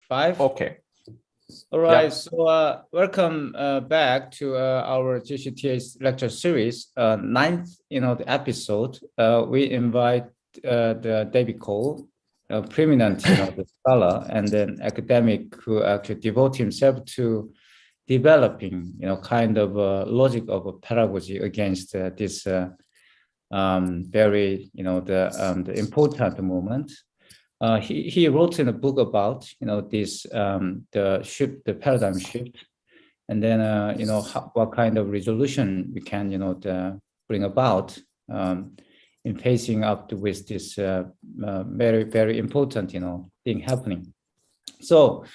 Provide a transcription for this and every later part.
Five. Okay. All right. So welcome back to our GCTH lecture series, ninth, the episode. We invite the David Cole, a preeminent, the scholar and then academic who actually devote himself to developing, kind of a logic of a pedagogy against this very, the important movement. He wrote in a book about this the paradigm shift, and then what kind of resolution we can bring about in facing up with this very, very important thing happening. So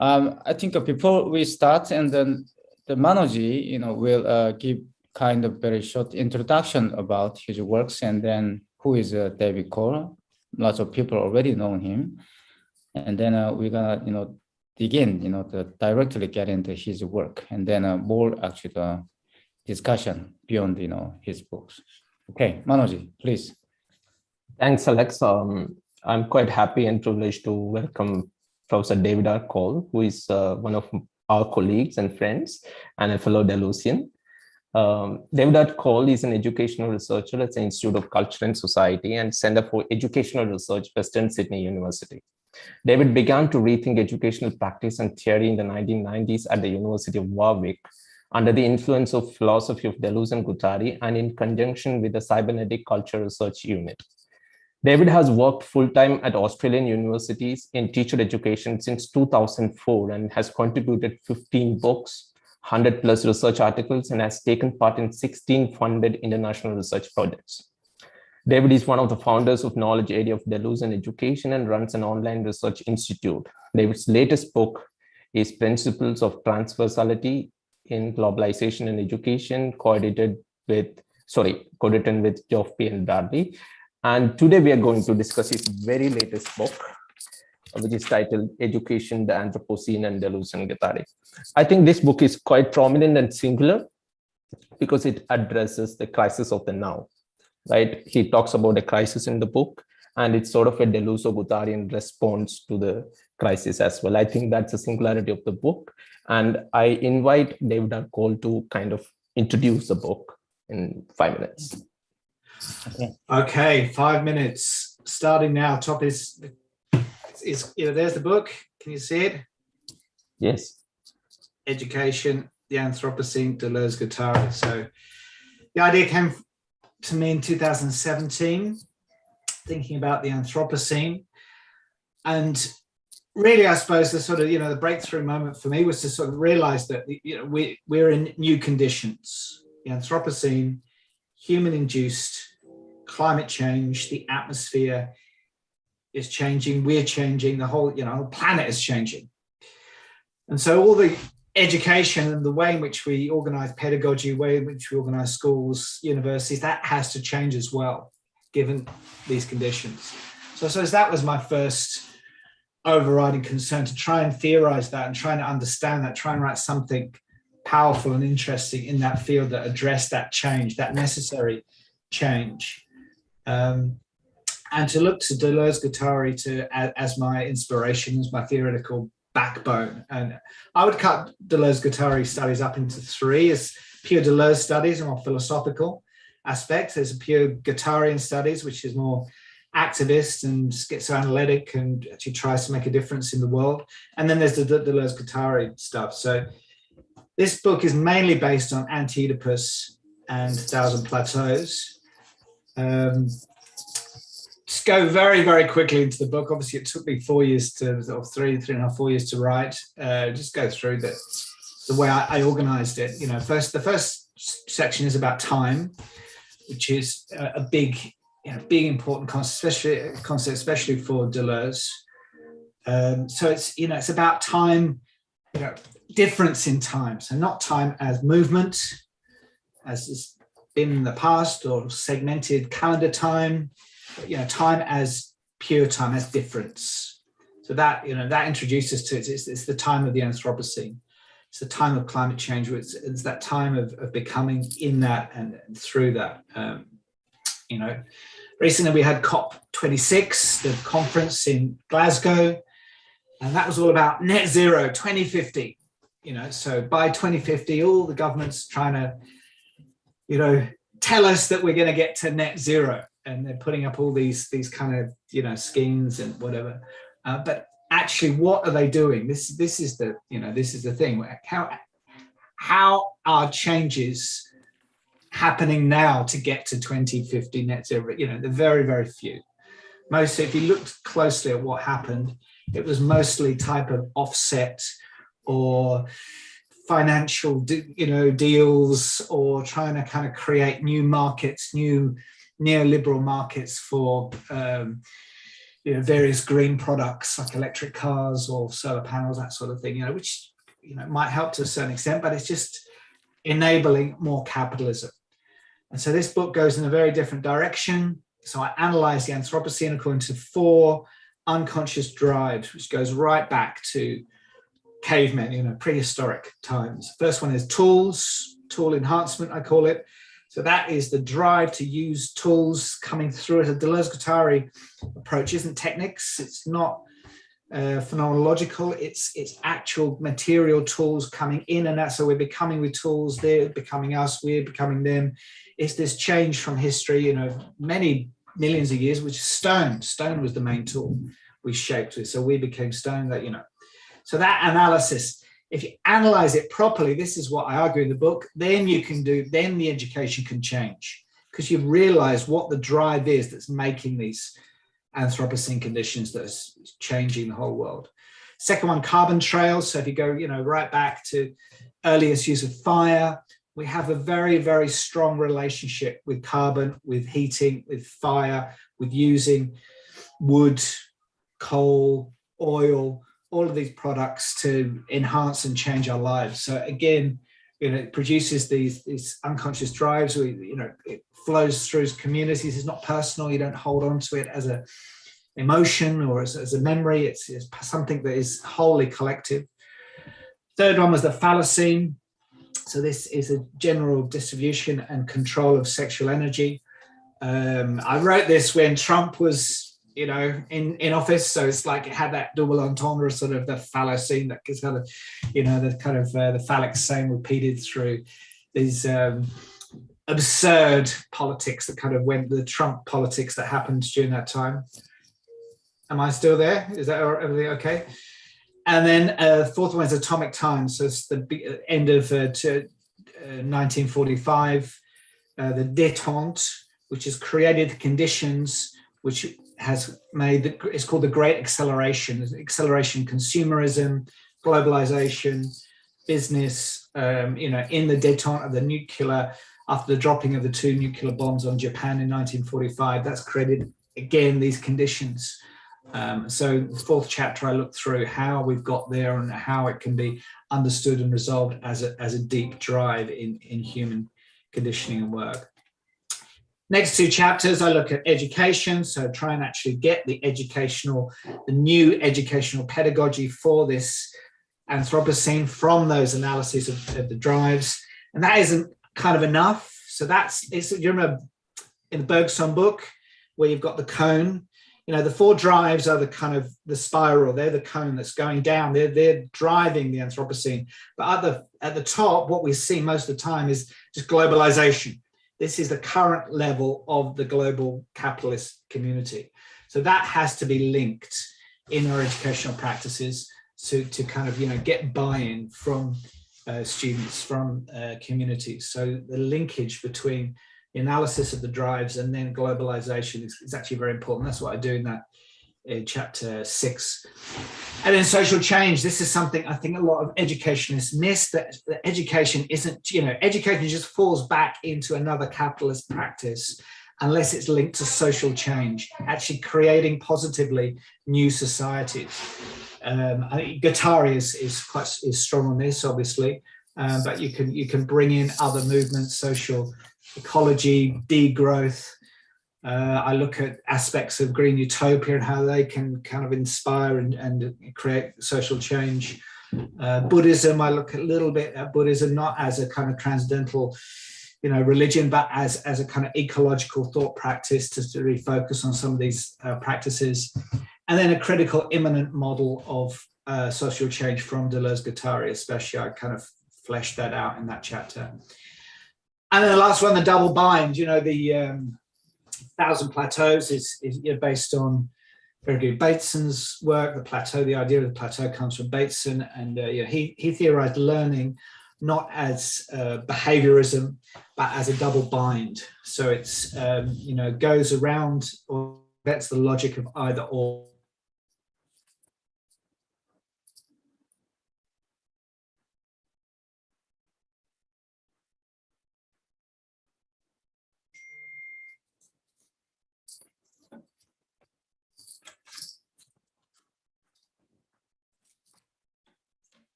I think before we start, and then the Manoji will give kind of very short introduction about his works, and then who is David Cole. Lots of people already know him, and then we're gonna dig in to directly get into his work, and then more actually the discussion beyond his books. Okay, Manoji, please. Thanks, Alex. I'm quite happy and privileged to welcome Professor David R. Cole, who is one of our colleagues and friends and a fellow Deleuzian. David R. Cole is an educational researcher at the Institute of Culture and Society and Center for Educational Research, Western Sydney University. David began to rethink educational practice and theory in the 1990s at the University of Warwick under the influence of philosophy of Deleuze and Guattari and in conjunction with the Cybernetic Culture Research Unit. David has worked full-time at Australian universities in teacher education since 2004 and has contributed 15 books, 100 plus research articles, and has taken part in 16 funded international research projects. David is one of the founders of knowledge area of Deleuze and education and runs an online research institute. David's latest book is Principles of Transversality in Globalization and Education, co-written with Geoffrey and Bradley. And today we are going to discuss his very latest book, which is titled Education, the Anthropocene and Deleuze and Guattari. I think this book is quite prominent and singular because it addresses the crisis of the now, right? He talks about a crisis in the book, and it's sort of a Deleuze-Guattarian response to the crisis as well. I think that's the singularity of the book. And I invite David R. Cole to kind of introduce the book in 5 minutes. Okay, 5 minutes. Starting now. Top is there's the book. Can you see it? Yes. Education, the Anthropocene, Deleuze-Guattari. So the idea came to me in 2017, thinking about the Anthropocene. And really, I suppose the sort of, the breakthrough moment for me was to sort of realize that, we're in new conditions. The Anthropocene, human-induced climate change, the atmosphere is changing, we're changing, the whole planet is changing. And so all the education and the way in which we organize pedagogy, the way in which we organize schools, universities, that has to change as well, given these conditions. So I suppose that was my first overriding concern, to try and theorize that and try to understand that, try and write something powerful and interesting in that field that addressed that change, that necessary change. And to look to Deleuze-Guattari as my inspiration, as my theoretical backbone. And I would cut Deleuze-Guattari studies up into three: as pure Deleuze studies, more philosophical aspects. There's a pure Guattarian studies, which is more activist and schizoanalytic and actually tries to make a difference in the world. And then there's the Deleuze-Guattari stuff. So this book is mainly based on Anti-Oedipus and Thousand Plateaus. Just go very, very quickly into the book. Obviously, it took me 4 years or 4 years to write. Just go through the way I organized it. The first section is about time, which is a big important concept, especially for Deleuze. So it's about time, difference in time. So not time as movement, as has been in the past, or segmented calendar time. Time as pure time, as difference. So that introduces to it. It's the time of the Anthropocene. It's the time of climate change. It's that time of becoming in that and through that. Recently we had COP26, the conference in Glasgow. And that was all about net zero 2050. So by 2050, all the governments trying to, tell us that we're going to get to net zero. And they're putting up all these kind of, schemes and whatever. But actually, what are they doing? This is the thing. How are changes happening now to get to 2050 net zero? They're very, very few. Most, if you looked closely at what happened, it was mostly type of offset or financial, deals, or trying to kind of create new markets, new neoliberal markets for, various green products like electric cars or solar panels, that sort of thing, which, might help to a certain extent, but it's just enabling more capitalism. And so this book goes in a very different direction. So I analyze the Anthropocene according to 4 unconscious drives, which goes right back to cavemen, prehistoric times. First one is tool enhancement, I call it. So that is the drive to use tools coming through it. A Deleuze-Guattari approach isn't techniques, it's not phenomenological, it's actual material tools coming in and out. So we're becoming with tools, they're becoming us, we're becoming them. It's this change from history, many millions of years, which is stone. Stone was the main tool we shaped with. So we became stone, So that analysis, if you analyze it properly, this is what I argue in the book, then the education can change, because you've realized what the drive is that's making these Anthropocene conditions that's changing the whole world. Second one, carbon trails. So if you go, right back to earliest use of fire, we have a very, very strong relationship with carbon, with heating, with fire, with using wood, coal, oil, all of these products to enhance and change our lives. So again, it produces these unconscious drives. It flows through communities. It's not personal. You don't hold on to it as an emotion or as a memory. It's something that is wholly collective. Third one was the Phalocene. So this is a general distribution and control of sexual energy. I wrote this when Trump was, in office. So it's like it had that double entendre, sort of the Phalocene, that is kind of, the phallic saying repeated through these absurd politics that kind of went, the Trump politics that happened during that time. Am I still there? Is that everything okay? And then fourth one is atomic time. So it's the end of 1945, the détente, which has created the conditions which has made, it's called the Great Acceleration. Acceleration, consumerism, globalization, business, in the détente of the nuclear, after the dropping of the 2 nuclear bombs on Japan in 1945, that's created, again, these conditions. So the 4th chapter, I look through how we've got there and how it can be understood and resolved as a deep drive in human conditioning and work. Next 2 chapters, I look at education. So try and actually get the new educational pedagogy for this Anthropocene from those analyses of the drives. And that isn't kind of enough. So you remember in the Bergson book where you've got the cone, the 4 drives are the kind of the spiral, they're the cone that's going down, they're driving the Anthropocene. But at the top, what we see most of the time is just globalization. This is the current level of the global capitalist community. So that has to be linked in our educational practices to kind of, get buy-in from students, from communities. So the linkage between the analysis of the drives and then globalization is actually very important. That's what I do in that chapter 6. And then social change. This is something I think a lot of educationists miss, that education isn't, education just falls back into another capitalist practice unless it's linked to social change, actually creating positively new societies. I think Guattari is strong on this, obviously, but you can bring in other movements, social ecology, degrowth. I look at aspects of green utopia and how they can kind of inspire and create social change. Buddhism, I look a little bit at Buddhism, not as a kind of transcendental, religion, but as a kind of ecological thought practice to really focus on some of these practices. and then a critical immanent model of social change from Deleuze-Guattari, especially. I kind of fleshed that out in that chapter. And then the last one, the double bind, the Thousand Plateaus is based on Gregory Bateson's work. The idea of the plateau comes from Bateson, and he theorized learning not as behaviorism, but as a double bind. So it's goes around, or that's the logic of either or.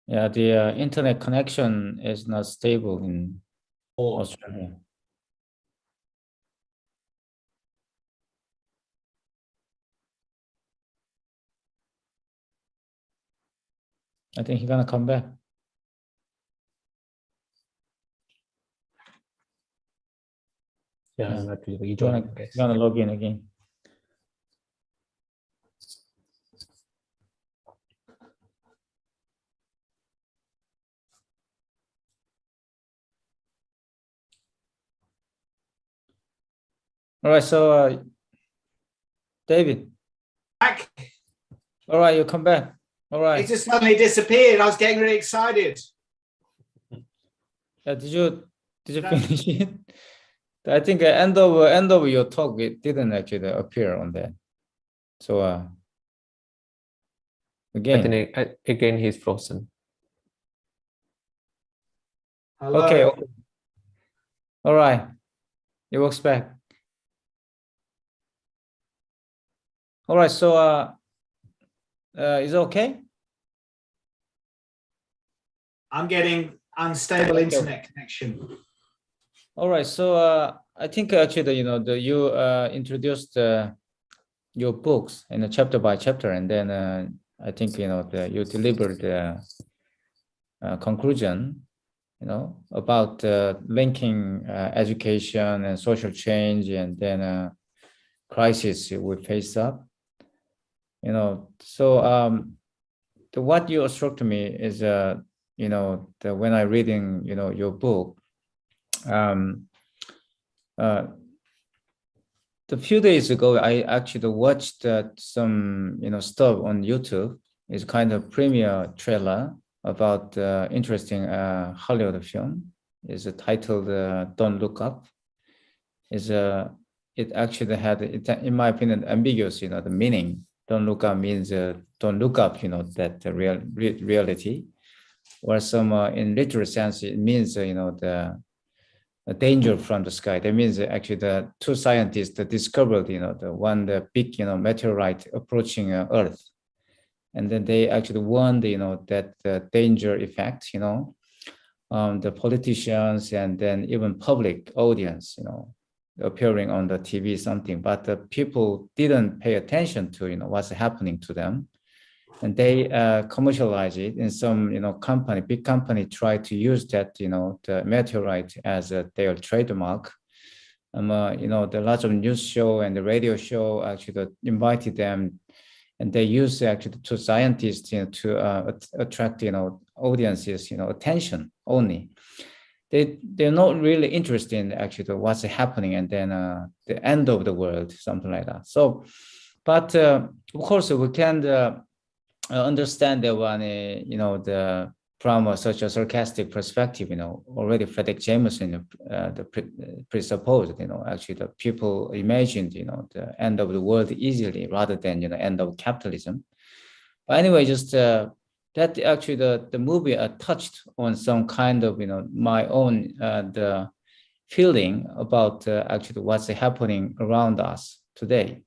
Yeah, the internet connection is not stable in Australia. I think he's gonna come back. Yeah, Yeah. I'm actually He's gonna log in again. All right, so David. Back. All right, you come back. All right. It just suddenly disappeared. I was getting really excited. Did you finish it? I think end of your talk, it didn't actually appear on that. So again. I think again he's frozen. Hello. Okay. All right. It works back. All right. So is it okay? I'm getting unstable internet connection. All right. So I think actually, you introduced your books in a chapter by chapter, and then I think you delivered the conclusion, about linking education and social change, and then crisis we face up. So what you struck to me is when I reading your book, a few days ago I actually watched some stuff on YouTube. It's kind of premiere trailer about interesting Hollywood film. Is titled "Don't Look Up." It actually had, in my opinion, ambiguous, the meaning. Don't look up means don't look up, that the reality, or some in literal sense it means the danger from the sky. That means actually the two scientists that discovered the big meteorite approaching Earth, and then they actually warned that the danger effect. The politicians and then even public audience appearing on the TV something, but the people didn't pay attention to what's happening to them, and they commercialize it in some big company try to use that the meteorite as their trademark. The lots of news show and the radio show actually invited them, and they use actually two scientists to attract audiences attention only. They're not really interested in actually what's happening and then the end of the world, something like that. So, but of course we can understand that one, from such a sarcastic perspective, already Frederick Jameson presupposed, actually the people imagined, the end of the world easily rather than, end of capitalism. But anyway, just that actually the movie touched on some kind of, my own the feeling about actually what's happening around us today.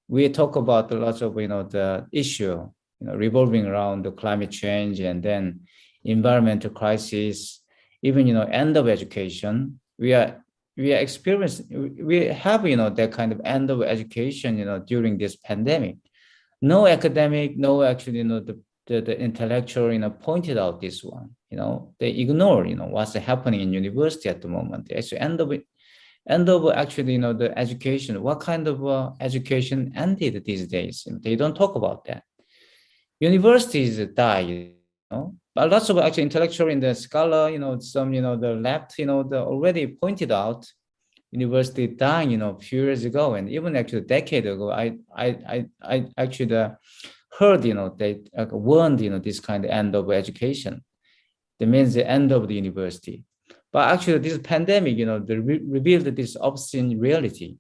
We talk about a lot of, the issue, revolving around the climate change and then environmental crisis, even, end of education. We have, that kind of end of education, during this pandemic. No academic, no actually, the intellectual, pointed out this one, they ignore, what's happening in university at the moment. They actually end up actually, the education, what kind of education ended these days. They don't talk about that. Universities die, but lots of actually intellectual in the scholar, some, the left, they already pointed out university dying, a few years ago, and even actually a decade ago, I actually heard, they warned, this kind of end of education. That means the end of the university. But actually, this pandemic, they revealed this obscene reality,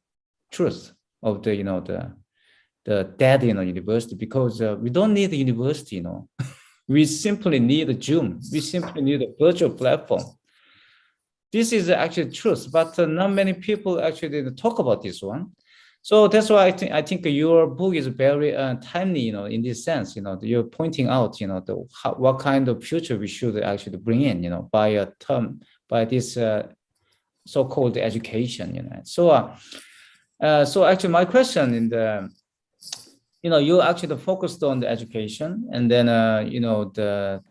truth of the dead, university, because we don't need the university, We simply need a Zoom. We simply need a virtual platform. This is actually truth, but not many people actually talk about this one. So that's why I think your book is very timely, in this sense. You're pointing out, what kind of future we should actually bring in, by this so-called education. So actually, my question in the, you actually focused on the education, and then the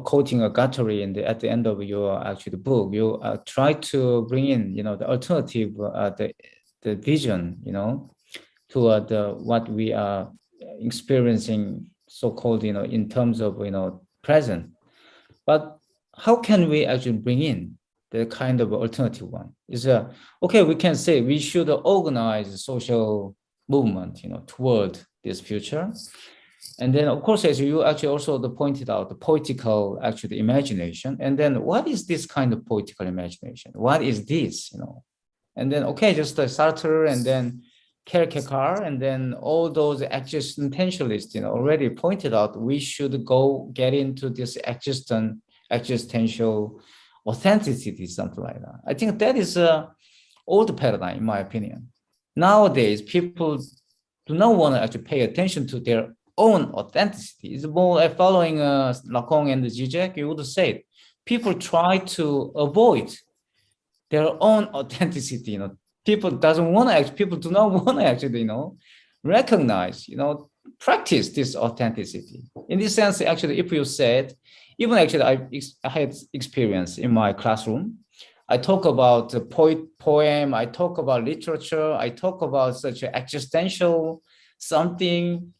quoting Guattari at the end of your actually book, you try to bring in, the alternative, the vision, to what we are experiencing, so-called, in terms of, present. But how can we actually bring in the kind of alternative one? Is okay, we can say we should organize social movement, toward this future. And then, of course, as you actually also pointed out, the poetical actually imagination. And then what is this kind of poetical imagination? What is this, And then, okay, just Sartre and then Kierkegaard, and then all those existentialists, already pointed out we should get into this existential authenticity, something like that. I think that is an old paradigm, in my opinion. Nowadays, people do not want to actually pay attention to their own authenticity. It's more like following Lacan and Zizek. You would say people try to avoid their own authenticity. People do not want to actually, recognize, practice this authenticity. In this sense, actually, if you said, even actually, I had experience in my classroom. I talk about the poem, I talk about literature, I talk about such an existential something.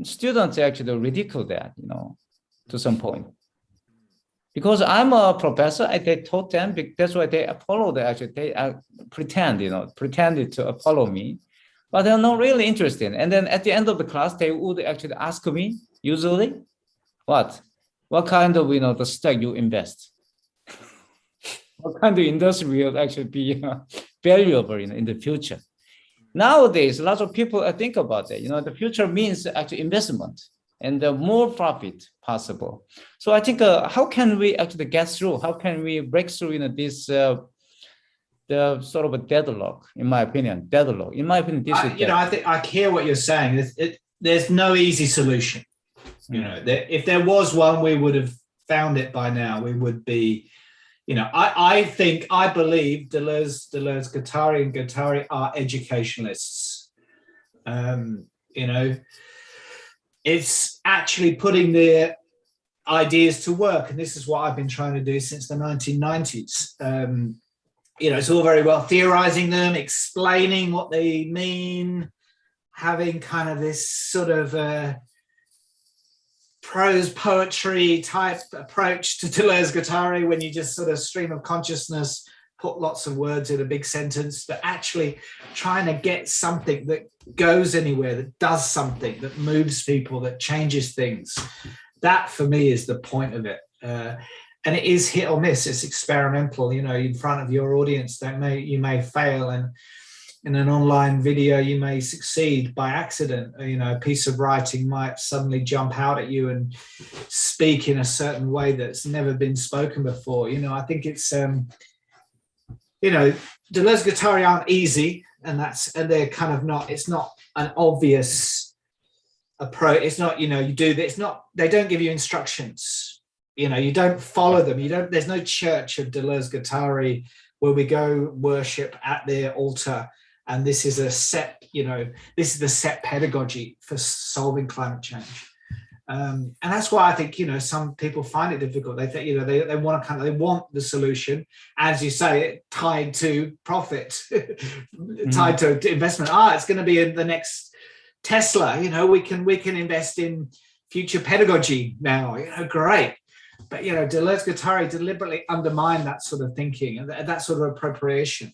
Students actually ridicule that, to some point. Because I'm a professor, they taught them, that's why they follow they pretended to follow me, but they're not really interested. And then at the end of the class, they would actually ask me, usually, what kind of, the stock you invest? What kind of industry will actually be valuable in the future? Nowadays, lots of people think about that. The future means actually investment and more profit possible. So I think how can we actually get through? How can we break through this the sort of a deadlock? In my opinion, this is I think I hear what you're saying. There's no easy solution. If there was one, we would have found it by now. We would be. I believe Deleuze, Guattari, and Guattari are educationalists. It's actually putting their ideas to work, and this is what I've been trying to do since the 1990s. It's all very well theorizing them, explaining what they mean, having kind of this sort of prose poetry type approach to Deleuze Guattari, when you just sort of stream of consciousness, put lots of words in a big sentence, but actually trying to get something that goes anywhere, that does something, that moves people, that changes things. That for me is the point of it. And it is hit or miss. It's experimental, in front of your audience. You may fail, and in an online video, you may succeed by accident. A piece of writing might suddenly jump out at you and speak in a certain way that's never been spoken before. I think it's, Deleuze Guattari aren't easy, and they're kind of not. It's not an obvious approach. It's not, you do this. It's not. They don't give you instructions. You don't follow them. There's no church of Deleuze Guattari where we go worship at their altar. And this is a set, this is the set pedagogy for solving climate change. And that's why I think, some people find it difficult. They think, they want to they want the solution, as you say, tied to profit, tied to investment. It's going to be the next Tesla. We can invest in future pedagogy now. Great. But Deleuze-Guattari deliberately undermined that sort of thinking and that sort of appropriation,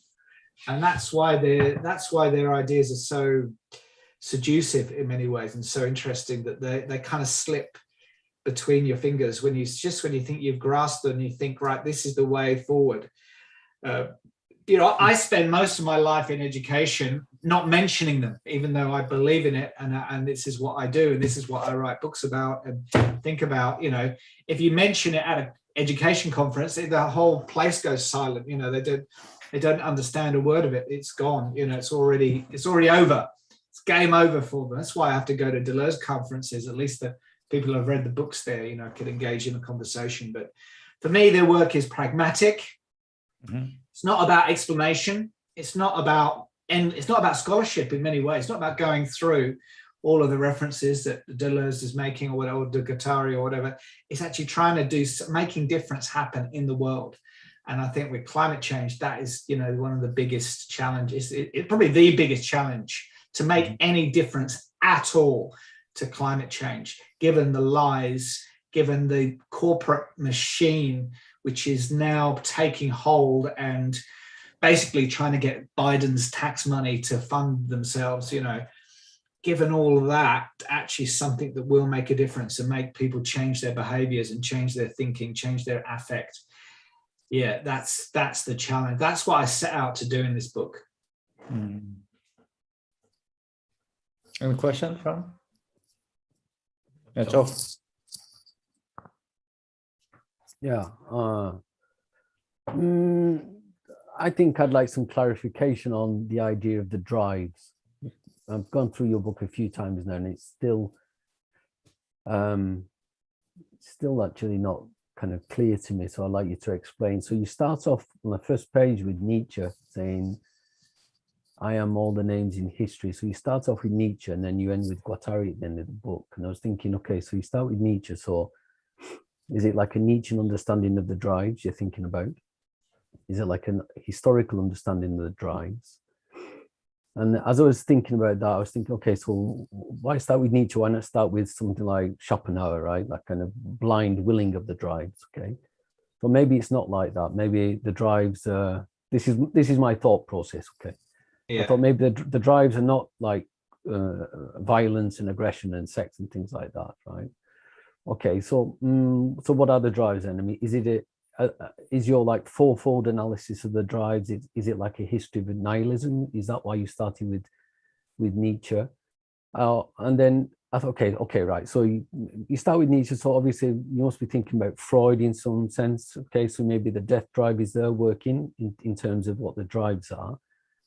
and that's why their ideas are so seductive in many ways and so interesting, that they kind of slip between your fingers when you think you've grasped them and you think, right, this is the way forward. I spend most of my life in education not mentioning them, even though I believe in it, and this is what I do, and this is what I write books about and think about. If you mention it at an education conference, the whole place goes silent. They don't understand a word of it. It's gone. It's already over. It's game over for them. That's why I have to go to Deleuze conferences. At least the people who have read the books there, can engage in a conversation. But for me, their work is pragmatic. It's not about explanation. It's not about scholarship in many ways. It's not about going through all of the references that Deleuze is making or Guattari or whatever. It's actually trying to making difference happen in the world. And I think with climate change, that is, one of the biggest challenges. It's probably the biggest challenge to make any difference at all to climate change, given the lies, given the corporate machine, which is now taking hold and basically trying to get Biden's tax money to fund themselves. Given all of that, actually something that will make a difference and make people change their behaviors and change their thinking, change their affect. Yeah, that's the challenge. That's what I set out to do in this book. Any question from? Yeah, Joe. Yeah. I think I'd like some clarification on the idea of the drives. I've gone through your book a few times now, and it's still actually not kind of clear to me. So I'd like you to explain. So you start off on the first page with Nietzsche saying, "I am all the names in history." So you start off with Nietzsche, and then you end with Guattari at the end of the book. And I was thinking, okay, so you start with Nietzsche. So is it like a Nietzschean understanding of the drives you're thinking about? Is it like a historical understanding of the drives? And as I was thinking about that, I was thinking, okay, so why start with Nietzsche? Why not start with something like Schopenhauer, right? That kind of blind willing of the drives, okay? So maybe it's not like that. Maybe the drives, this is my thought process, okay? Yeah. I thought maybe the drives are not like violence and aggression and sex and things like that, right? Okay, so what are the drives then? I mean, is your like fourfold analysis of the drives, is it like a history of nihilism? Is that why you started with Nietzsche? And then I thought, okay, right. So you start with Nietzsche, so obviously you must be thinking about Freud in some sense. Okay, so maybe the death drive is there working in terms of what the drives are.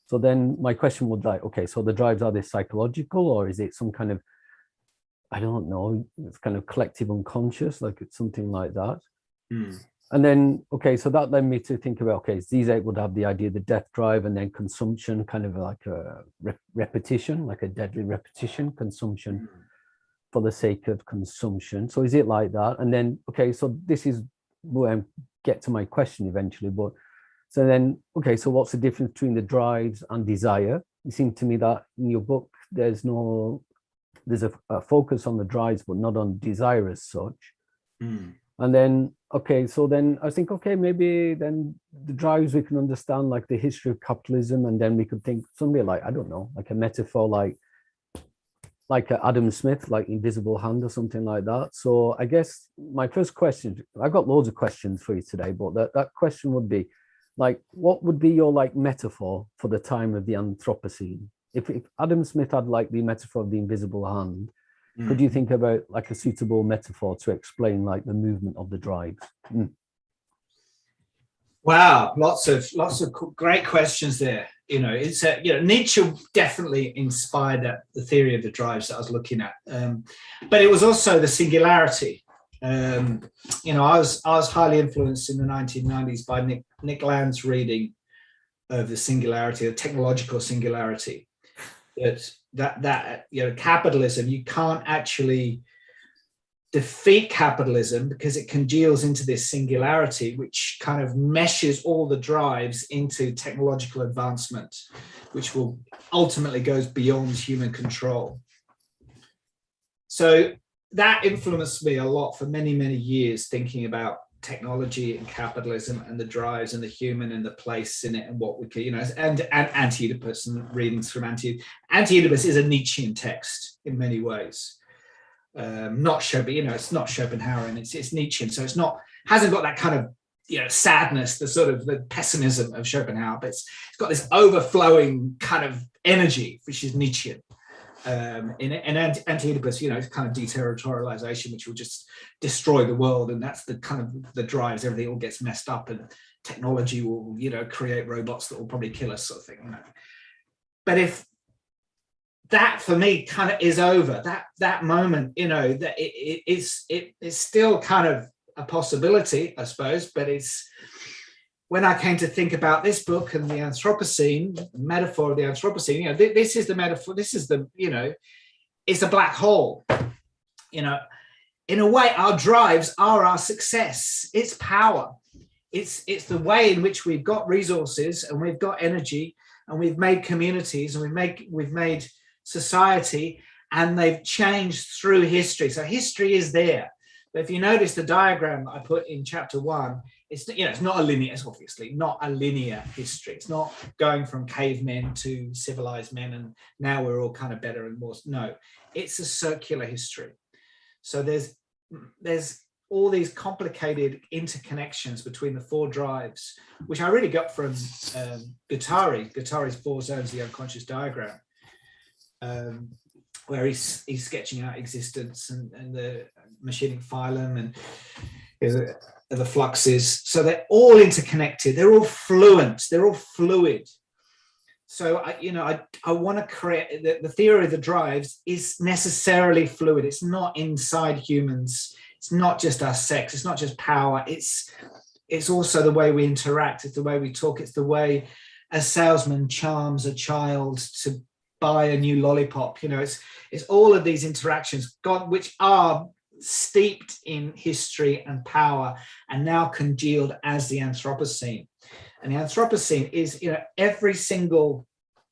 So then my question would like, okay, so the drives, are they psychological, or is it some kind of, I don't know, it's kind of collective unconscious, like it's something like that? And then, okay, so that led me to think about, okay, Zizek would have the idea of the death drive, and then consumption, kind of like a repetition, like a deadly repetition, consumption for the sake of consumption. So is it like that? And then, okay, so this is where I get to my question eventually, but so then, okay, so what's the difference between the drives and desire? It seemed to me that in your book, there's a focus on the drives, but not on desire as such. And then, okay, so then I think, okay, maybe then the drives we can understand, like the history of capitalism, and then we could think something like, I don't know, like a metaphor, like Adam Smith, like Invisible Hand or something like that. So I guess my first question, I've got loads of questions for you today, but that question would be, like, what would be your like metaphor for the time of the Anthropocene? If Adam Smith had like the metaphor of the invisible hand, could you think about like a suitable metaphor to explain like the movement of the drives? Wow, lots of great questions there. It's Nietzsche definitely inspired the theory of the drives that I was looking at, but it was also the singularity. I was highly influenced in the 1990s by Nick Land's reading of the singularity, the technological singularity. That capitalism, you can't actually defeat capitalism because it congeals into this singularity, which kind of meshes all the drives into technological advancement, which will ultimately goes beyond human control. So that influenced me a lot for many, many years, thinking about technology and capitalism and the drives and the human and the place in it and what we could, and Anti-Oedipus and readings from Anti-Oedipus is a Nietzschean text in many ways. Not Schopenhauer, it's not Schopenhauerian, it's Nietzschean, so hasn't got that kind of sadness, the sort of the pessimism of Schopenhauer, but it's got this overflowing kind of energy, which is Nietzschean. In Anti-Oedipus, it's kind of deterritorialization, which will just destroy the world, and that's the kind of the drives. Everything all gets messed up, and technology will, create robots that will probably kill us, sort of thing. But if that for me kind of is over, that moment, that it's still kind of a possibility, I suppose, but it's when I came to think about this book and the Anthropocene, the metaphor of the Anthropocene, this is the metaphor, this is the, it's a black hole. In a way, our drives are our success. It's power. It's the way in which we've got resources and we've got energy and we've made communities and we've made society, and they've changed through history. So history is there. But if you notice the diagram I put in chapter 1, it's not a linear, it's obviously not a linear history. It's not going from cavemen to civilized men and now we're all kind of better and more. No, it's a circular history. So there's all these complicated interconnections between the 4 drives, which I really got from Guattari's 4 zones of the unconscious diagram, where he's sketching out existence and the machinic phylum and the fluxes. So they're all interconnected. They're all fluent. They're all fluid. So I want to create the theory of the drives is necessarily fluid. It's not inside humans. It's not just our sex. It's not just power. It's also the way we interact. It's the way we talk. It's the way a salesman charms a child to buy a new lollipop. It's all of these interactions which are steeped in history and power and now congealed as the Anthropocene. And the Anthropocene is, every single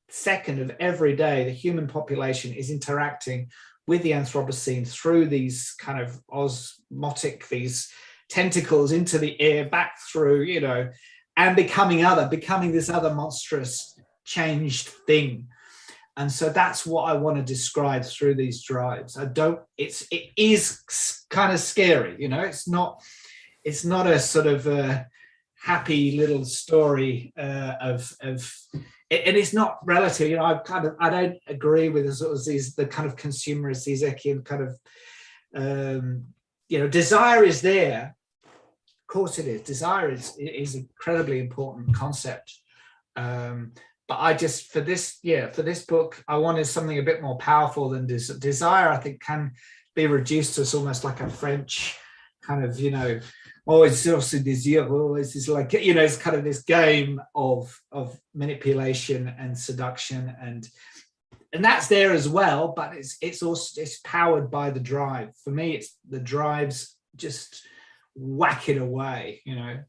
second of every day, the human population is interacting with the Anthropocene through these kind of osmotic, these tentacles into the air, back through, and becoming this other monstrous changed thing. And so that's what I want to describe through these drives. It is kind of scary, it's not a sort of a happy little story and it's not relative. I don't agree with the kind of consumerist, Ezekian kind of, desire is there. Of course it is. Desire is an incredibly important concept. But I just, for this book, I wanted something a bit more powerful than desire. I think can be reduced to almost like a French kind of, always also désir, always is like, it's kind of this game of manipulation and seduction, and that's there as well. But it's also powered by the drive. For me, it's the drives just whack it away. Did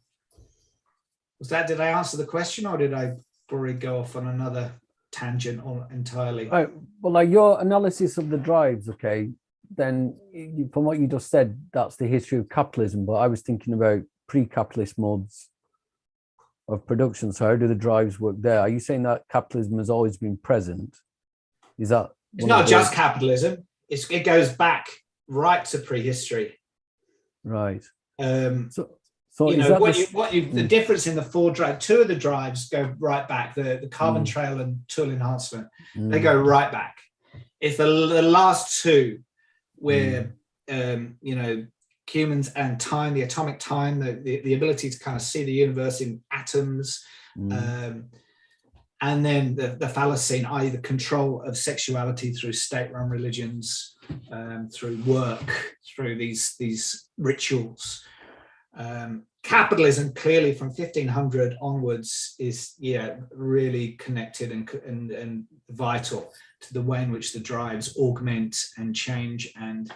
I answer the question, or did I probably go off on another tangent entirely? Right. Well, like your analysis of the drives, okay, then from what you just said, that's the history of capitalism. But I was thinking about pre-capitalist modes of production. So how do the drives work there? Are you saying that capitalism has always been present? Is that? It's not just capitalism. It goes back right to prehistory. Right. So the difference in the 4 drives, 2 of the drives go right back. The carbon trail and tool enhancement, they go right back. It's the last 2 where humans and time, the atomic time, the ability to kind of see the universe in atoms, and then the Thallocene, i.e. the control of sexuality through state-run religions, through work, through these rituals. Capitalism clearly from 1500 onwards is really connected and vital to the way in which the drives augment and change and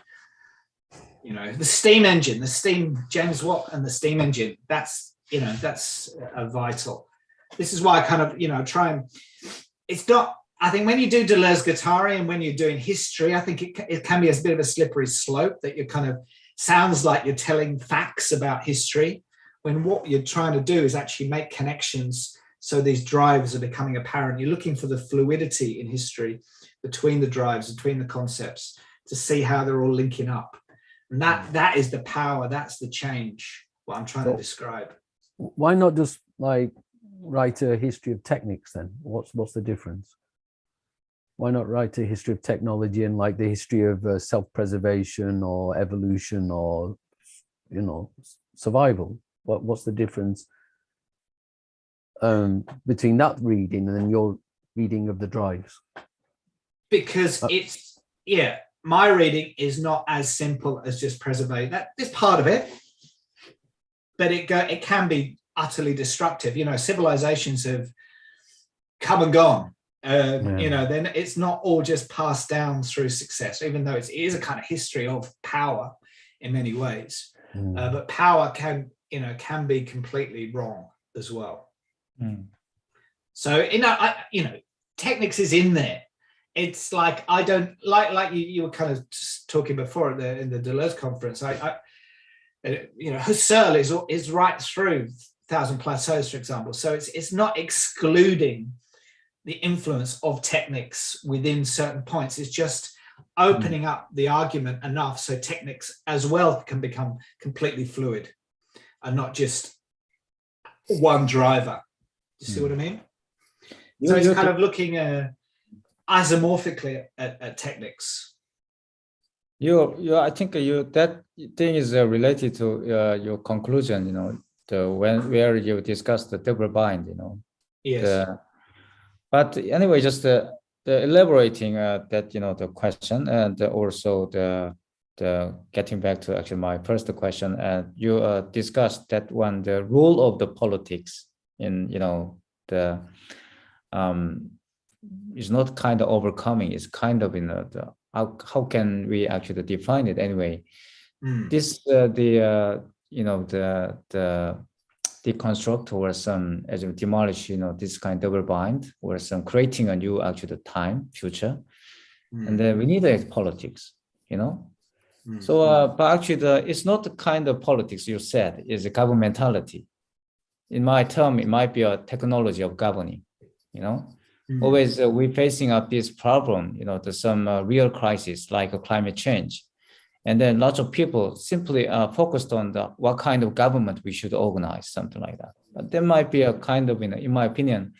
You know, the steam engine, the steam, James Watt and the steam engine, that's, you know, that's vital. This is why I kind of, you know, try and, it's not, I think when you do Deleuze-Guattari and when you're doing history, I think it can be a bit of a slippery slope that you kind of, sounds like you're telling facts about history, when what you're trying to do is actually make connections so these drives are becoming apparent. You're looking for the fluidity in history between the drives, between the concepts, to see how they're all linking up. And that is the power, that's the change, what I'm trying to describe. Why not just like write a history of techniques then? What's the difference? Why not write a history of technology and like the history of self-preservation or evolution or, you know, survival? What's the difference between that reading and then your reading of the drives? Because it's, yeah, my reading is not as simple as just preservation. That is part of it, but it can be utterly destructive. You know, civilizations have come and gone. You know, then it's not all just passed down through success, even though it is a kind of history of power in many ways. But power can be completely wrong as well. So, you know, technics is in there. It's like, I don't like you were kind of talking before in the Deleuze conference. You know, Husserl is right through Thousand Plateaus, for example. So it's not excluding the influence of techniques within certain points. It's just opening up the argument enough so techniques as well can become completely fluid and not just one driver. Do you see what I mean? So it's kind of looking isomorphically at techniques. I think that thing is related to your conclusion. You know, where you discussed the double bind. You know. Yes. But anyway, just the elaborating that, you know, the question, and also the getting back to actually my first question, you discussed that one, the role of the politics in, you know, the is not kind of overcoming, it's kind of, you know, how can we actually define it anyway? This you know, the deconstruct or some, as you demolish, you know, this kind of double bind or some creating a new actually time future, and then we need politics, you know. So but actually it's not the kind of politics you said, is a governmentality. In my term, it might be a technology of governing, you know. Always we're facing up this problem, you know, there's some real crisis like a climate change. And then lots of people simply focused on what kind of government we should organize, something like that. But there might be a kind of, you know, in my opinion,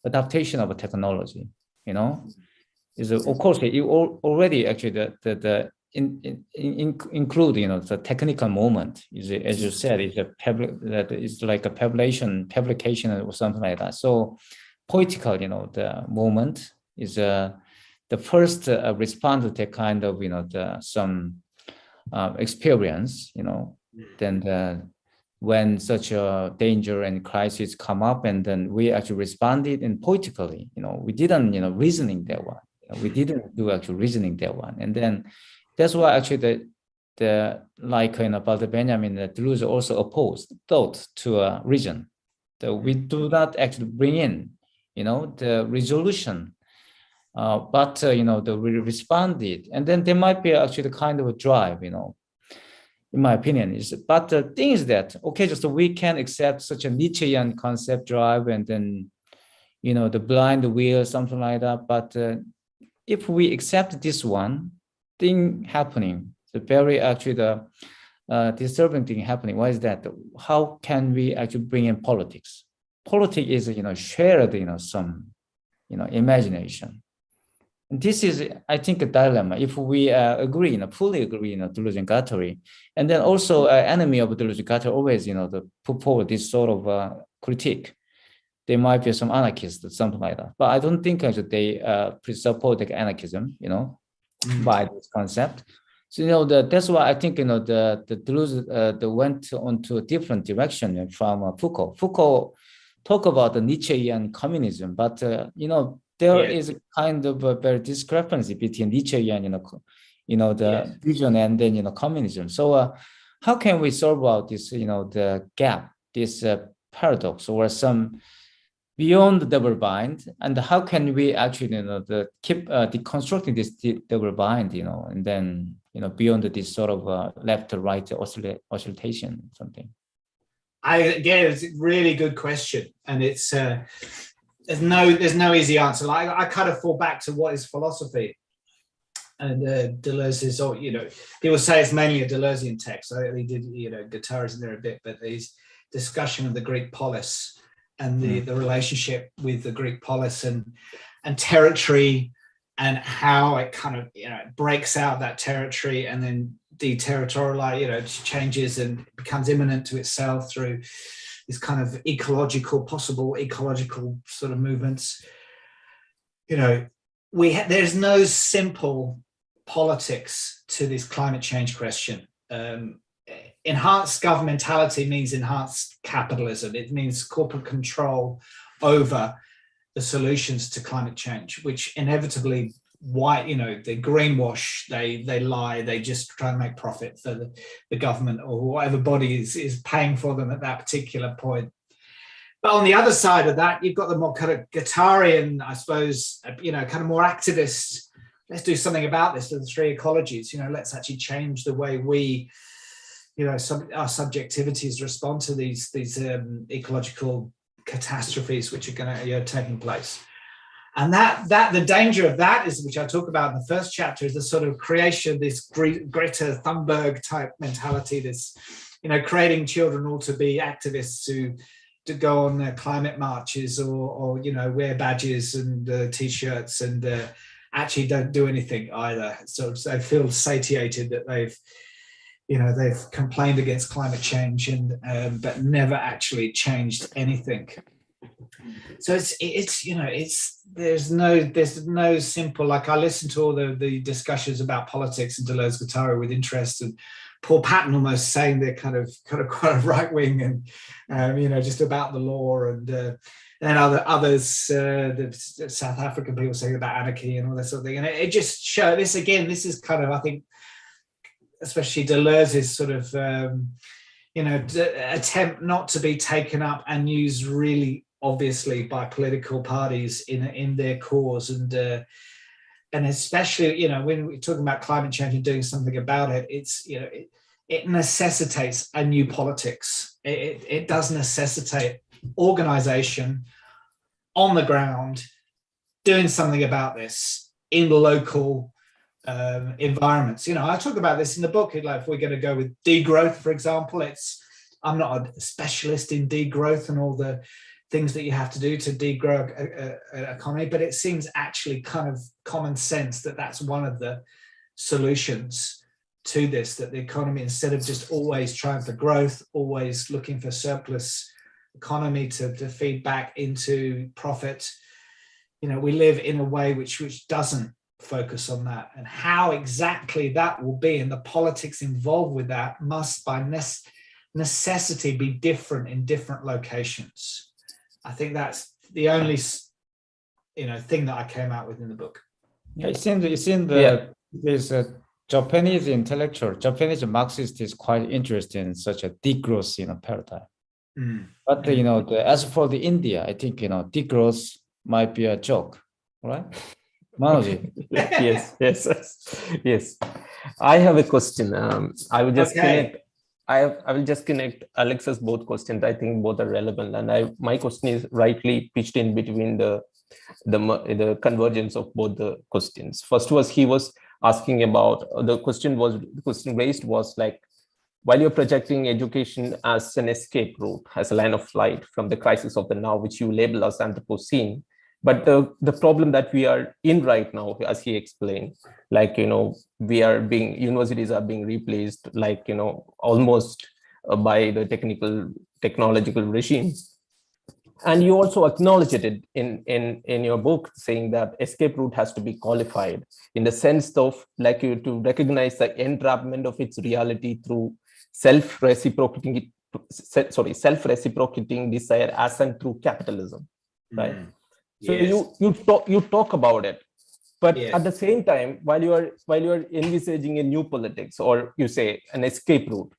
adaptation of a technology, you know. Is of course you already actually include, you know, the technical moment is, as you said, is that is like a publication or something like that. So political, you know, the moment is the first response to that kind of, you know, some experience, you know, then when such a danger and crisis come up, and then we actually responded in politically, you know, we didn't, you know, reasoning that one. You know, we didn't do actual reasoning that one. And then that's why actually the like, you know, about the Benjamin, Deleuze also opposed thought to a reason. That we do not actually bring in, you know, the resolution. But you know, we responded, and then there might be actually kind of a drive, you know, in my opinion. Is, but the thing is that, okay, just we can accept such a Nietzschean concept drive, and then, you know, the blind wheel, something like that. But if we accept this one thing happening, the very actually the disturbing thing happening, why is that? How can we actually bring in politics? Politics is, you know, shared, you know, some, you know, imagination. This is, I think, a dilemma. If we agree, you know, fully agree, you know, Deleuze and Guattari, and then also enemy of Deleuze and Guattari always, you know, put forward this sort of critique. There might be some anarchists, something like that. But I don't think actually they support the anarchism, you know, by this concept. So, you know, that's why I think, you know, the Deleuze went on to a different direction from Foucault. Foucault talk about the Nietzschean communism, but you know, there is a kind of a very discrepancy between Nietzschean, the vision and then, communism. So how can we solve out this, the gap, this paradox, or some beyond the double bind, and how can we actually, keep deconstructing this double bind, and then, beyond this sort of left to right oscillation, something? Again, it's a really good question, and it's there's no easy answer. Like, I kind of fall back to what is philosophy, and Deleuze is, people say it's mainly a Deleuzian text. He did, Guattari's in there a bit, but his discussion of the Greek polis and the relationship with the Greek polis and territory, and how it kind of breaks out that territory and then deterritorializes, changes and becomes immanent to itself through this kind of possible ecological sort of movements. There's no simple politics to this climate change question. Enhanced governmentality means enhanced capitalism. It means corporate control over the solutions to climate change, which inevitably, they greenwash, they lie, they just try and make profit for the government or whatever body is paying for them at that particular point. But on the other side of that, you've got the more kind of Guattarian, I suppose, kind of more activist. Let's do something about this. The three ecologies. Let's actually change the way we, our subjectivities respond to these ecological catastrophes which are going to taking place. And that the danger of that is, which I talk about in the first chapter, is the sort of creation of this Greta Thunberg type mentality. This, creating children all to be activists to go on climate marches or wear badges and T-shirts and actually don't do anything either. So they feel satiated that they've complained against climate change but never actually changed anything. So there's no simple, like, I listen to all the discussions about politics and Deleuze Guattari with interest, and Paul Patton almost saying they're kind of quite right wing and just about the law, and others, the South African people saying about anarchy and all that sort of thing. And it just shows this again. This is kind of, I think, especially Deleuze's sort of attempt not to be taken up and used really obviously by political parties in their cause, and especially when we're talking about climate change and doing something about it, it's it necessitates a new politics. It does necessitate organization on the ground, doing something about this in local environments. I talk about this in the book. Like, if we're going to go with degrowth, for example, I'm not a specialist in degrowth and all the things that you have to do to degrow an economy, but it seems actually kind of common sense that that's one of the solutions to this, that the economy, instead of just always trying for growth, always looking for surplus economy to feed back into profit, we live in a way which doesn't focus on that. And how exactly that will be, and the politics involved with that, must by necessity be different in different locations. I think that's the only thing that I came out with in the book. Yeah, it seems there's a Japanese intellectual, Japanese Marxist, is quite interested in such a degrowth paradigm. But as for the India, I think degrowth might be a joke, right? Manoji. Yes. I have a question. I will just I will just connect Alex's both questions. I think both are relevant, and my question is rightly pitched in between the convergence of both the questions. First was, he was asking about, the question raised was like, while you're projecting education as an escape route, as a line of flight from the crisis of the now, which you label as anthropocene, but the problem that we are in right now, as he explained, like, universities are being replaced, like, almost by the technological regime. And you also acknowledged it in your book, saying that escape route has to be qualified in the sense of, like, you to recognize the entrapment of its reality through self-reciprocating desire as and through capitalism, right? So you talk about it, But Yes. at the same time, while you are envisaging a new politics, or you say an escape route,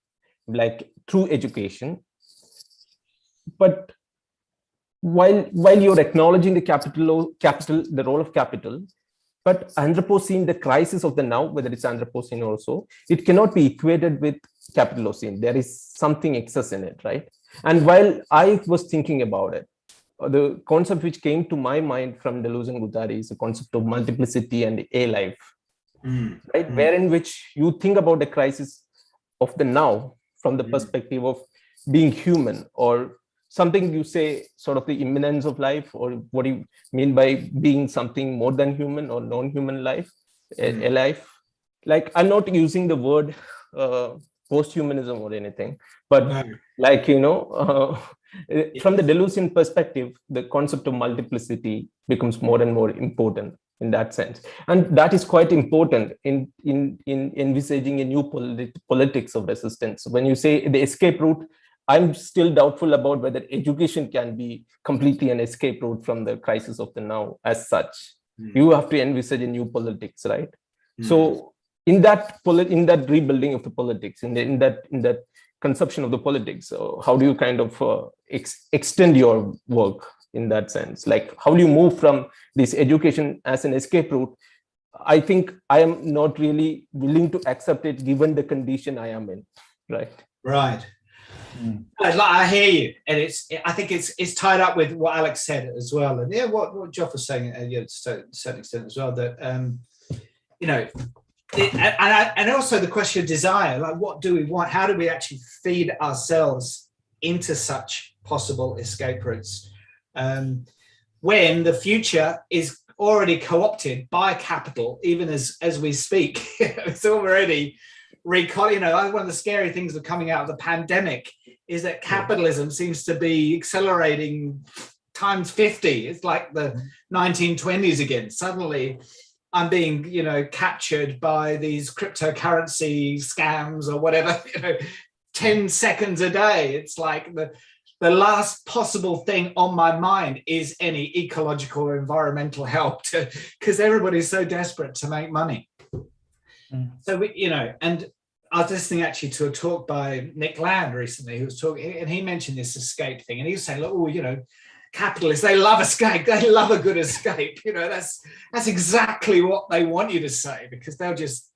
like through education, but while you're acknowledging the role of capital, but Anthropocene, the crisis of the now, whether it's Anthropocene also, it cannot be equated with Capitalocene. There is something excess in it, right? And while I was thinking about it, the concept which came to my mind from Deleuze and Guattari is the concept of multiplicity and a life, right? Wherein which you think about the crisis of the now from the perspective of being human, or something you say sort of the immanence of life, or what do you mean by being something more than human or non-human life, a life. Like, I'm not using the word post-humanism or anything, but like, from the Deleuzian perspective, the concept of multiplicity becomes more and more important in that sense. And that is quite important in envisaging a new politics of resistance. When you say the escape route, I'm still doubtful about whether education can be completely an escape route from the crisis of the now as such. You have to envisage a new politics, right? So in that rebuilding of the politics, in that conception of the politics, how do you kind of extend your work in that sense? Like, how do you move from this education as an escape route? I think I am not really willing to accept it given the condition I am in, right? Right. I hear you, and I think it's tied up with what Alex said as well, and what Geoff was saying to a certain extent as well, that and also the question of desire, like, what do we want? How do we actually feed ourselves into such possible escape routes when the future is already co-opted by capital, even as we speak? It's already one of the scary things of coming out of the pandemic is that capitalism seems to be accelerating times 50. It's like the 1920s again. Suddenly I'm being, captured by these cryptocurrency scams or whatever, 10 seconds a day. It's like the last possible thing on my mind is any ecological or environmental help, because everybody's so desperate to make money. So and I was listening actually to a talk by Nick Land recently, who was talking, and he mentioned this escape thing, and he was saying, look, capitalists, they love escape, they love a good escape. That's exactly what they want you to say, because they'll just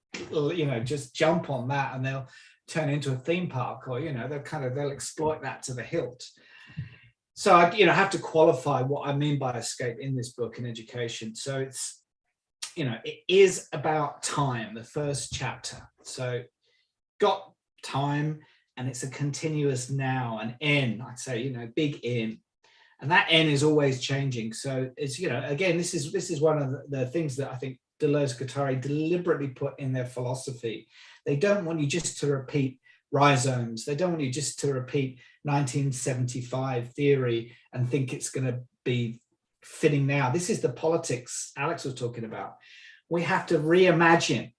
jump on that and they'll turn into a theme park, or they'll exploit that to the hilt. So I have to qualify what I mean by escape in this book in education. So it's it is about time, the first chapter. So got time, and it's a continuous now, an N, I'd say, big N, and that N is always changing. So it's again, this is one of the things that I think Deleuze, Guattari deliberately put in their philosophy. They don't want you just to repeat rhizomes. They don't want you just to repeat 1975 theory and think it's going to be fitting now. This is the politics Alex was talking about. We have to reimagine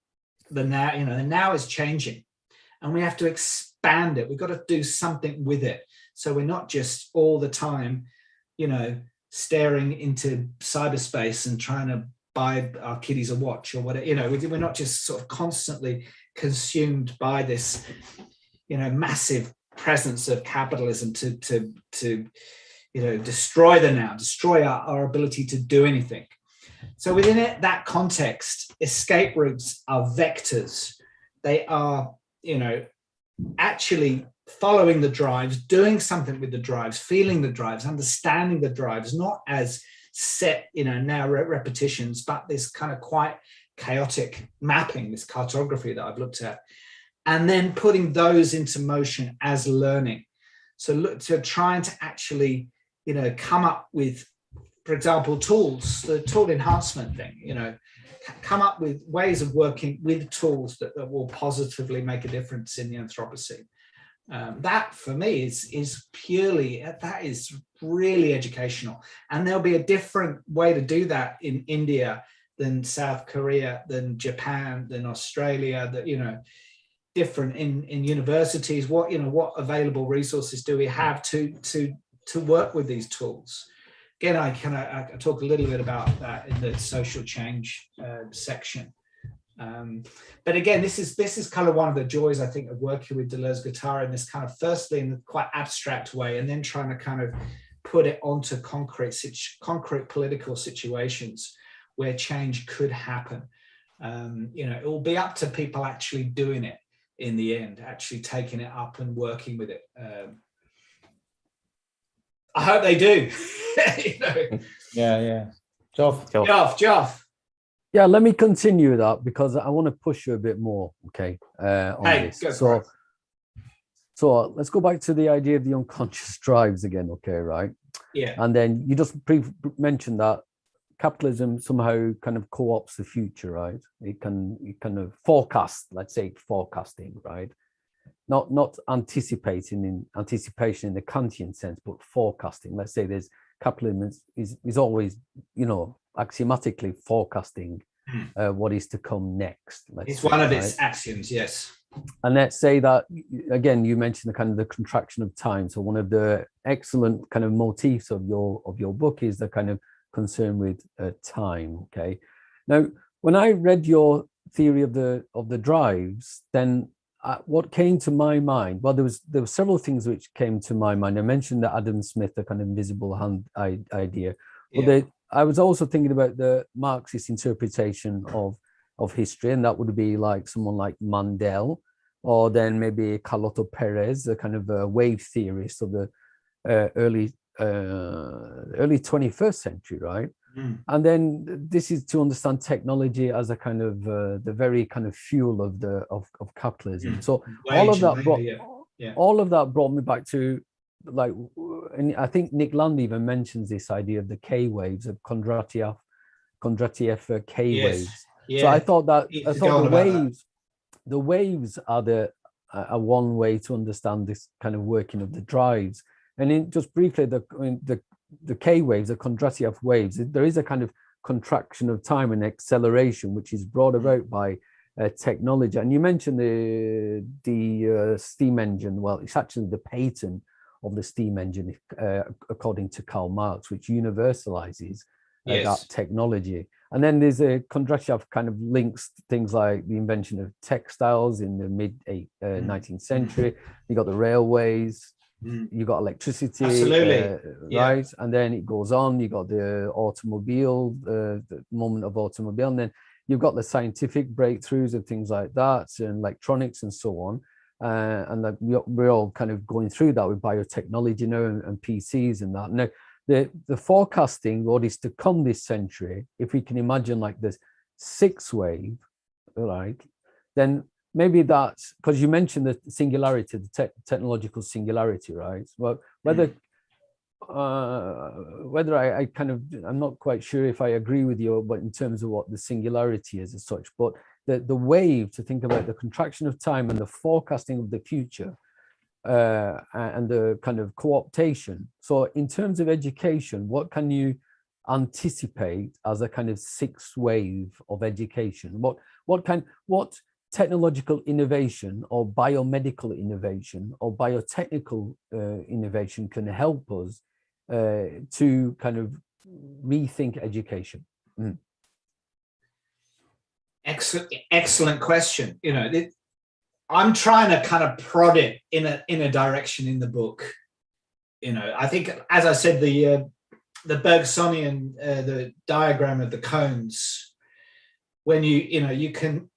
the now. The now is changing, and we have to expand it. We've got to do something with it. So we're not just all the time, staring into cyberspace and trying to buy our kiddies a watch or whatever. We're not just sort of constantly consumed by this, massive presence of capitalism to destroy the now, destroy our ability to do anything. So within that context, escape routes are vectors. They are, actually following the drives, doing something with the drives, feeling the drives, understanding the drives, not as set, now repetitions, but this kind of quite chaotic mapping, this cartography that I've looked at, and then putting those into motion as learning. So trying to actually, come up with, for example, tools, the tool enhancement thing, come up with ways of working with tools that will positively make a difference in the Anthropocene. That for me is really educational, and there'll be a different way to do that in India than South Korea, than Japan, than Australia, that different in universities. What available resources do we have to work with these tools? again, I talk a little bit about that in the social change section. But again, this is kind of one of the joys, I think, of working with Deleuze-Guattari in this kind of, firstly in a quite abstract way, and then trying to kind of put it onto concrete political situations where change could happen. It will be up to people actually doing it in the end, actually taking it up and working with it. I hope they do. Yeah. Joff. Yeah, let me continue that because I want to push you a bit more, okay, on this. So let's go back to the idea of the unconscious drives again, okay, right? Yeah. And then you just mentioned that capitalism somehow kind of co-opts the future, right? It kind of forecast, let's say forecasting, right? Not anticipation in the Kantian sense, but forecasting. Let's say there's capitalism is always, axiomatically forecasting what is to come next. It's one of its axioms, yes. And let's say that, again, you mentioned the kind of the contraction of time. So one of the excellent kind of motifs of your book is the kind of concern with time. Okay. Now, when I read your theory of the drives, then what came to my mind, well, there were several things which came to my mind. I mentioned the Adam Smith, the kind of invisible hand idea, but I was also thinking about the Marxist interpretation of history, and that would be like someone like Mandel, or then maybe Carlotto Perez, a kind of a wave theorist of the early 21st century, right? And then this is to understand technology as a kind of the very kind of fuel of capitalism. So all of that brought me back to, like, and I think Nick Land even mentions this idea of the K waves, of Kondratiev K waves. Yeah. So I thought the waves are one way to understand this kind of working of the drives. And just briefly, the K waves, the Kondratiev waves, there is a kind of contraction of time and acceleration, which is brought about by technology. And you mentioned the steam engine. Well, it's actually the patent of the steam engine, according to Karl Marx, which universalizes that technology. And then there's a Kondratiev kind of links things like the invention of textiles in the mid 19th century. You got the railways. You got electricity, right? And then it goes on. You got the automobile, the moment of automobile, and then you've got the scientific breakthroughs and things like that, and electronics and so on. And we're all kind of going through that with biotechnology now and PCs and that. Now, the forecasting what is to come this century, if we can imagine like this sixth wave, right? Then maybe that's because you mentioned the singularity, the technological singularity, right? Well, whether I kind of, I'm not quite sure if I agree with you, but in terms of what the singularity is as such, but the wave, to think about the contraction of time and the forecasting of the future and the kind of co-optation. So in terms of education, what can you anticipate as a kind of sixth wave of education? What technological innovation or biomedical innovation or biotechnical innovation can help us to kind of rethink education? Excellent question. I'm trying to kind of prod it in a direction in the book. I think, as I said, the Bergsonian, the diagram of the cones, when you can.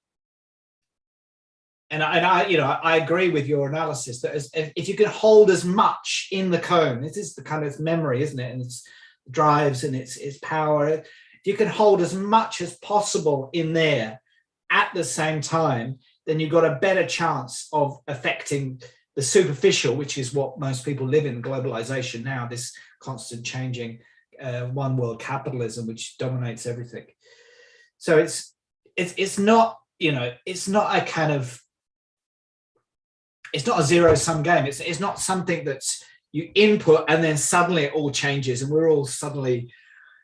And I agree with your analysis that if you can hold as much in the cone, it is the kind of memory, isn't it? And its drives and its power. If you can hold as much as possible in there at the same time, then you've got a better chance of affecting the superficial, which is what most people live in, globalization now, this constant changing one world capitalism, which dominates everything. So it's not, it's not a kind of, it's not a zero-sum game. It's not something that's you input and then suddenly it all changes and we're all suddenly,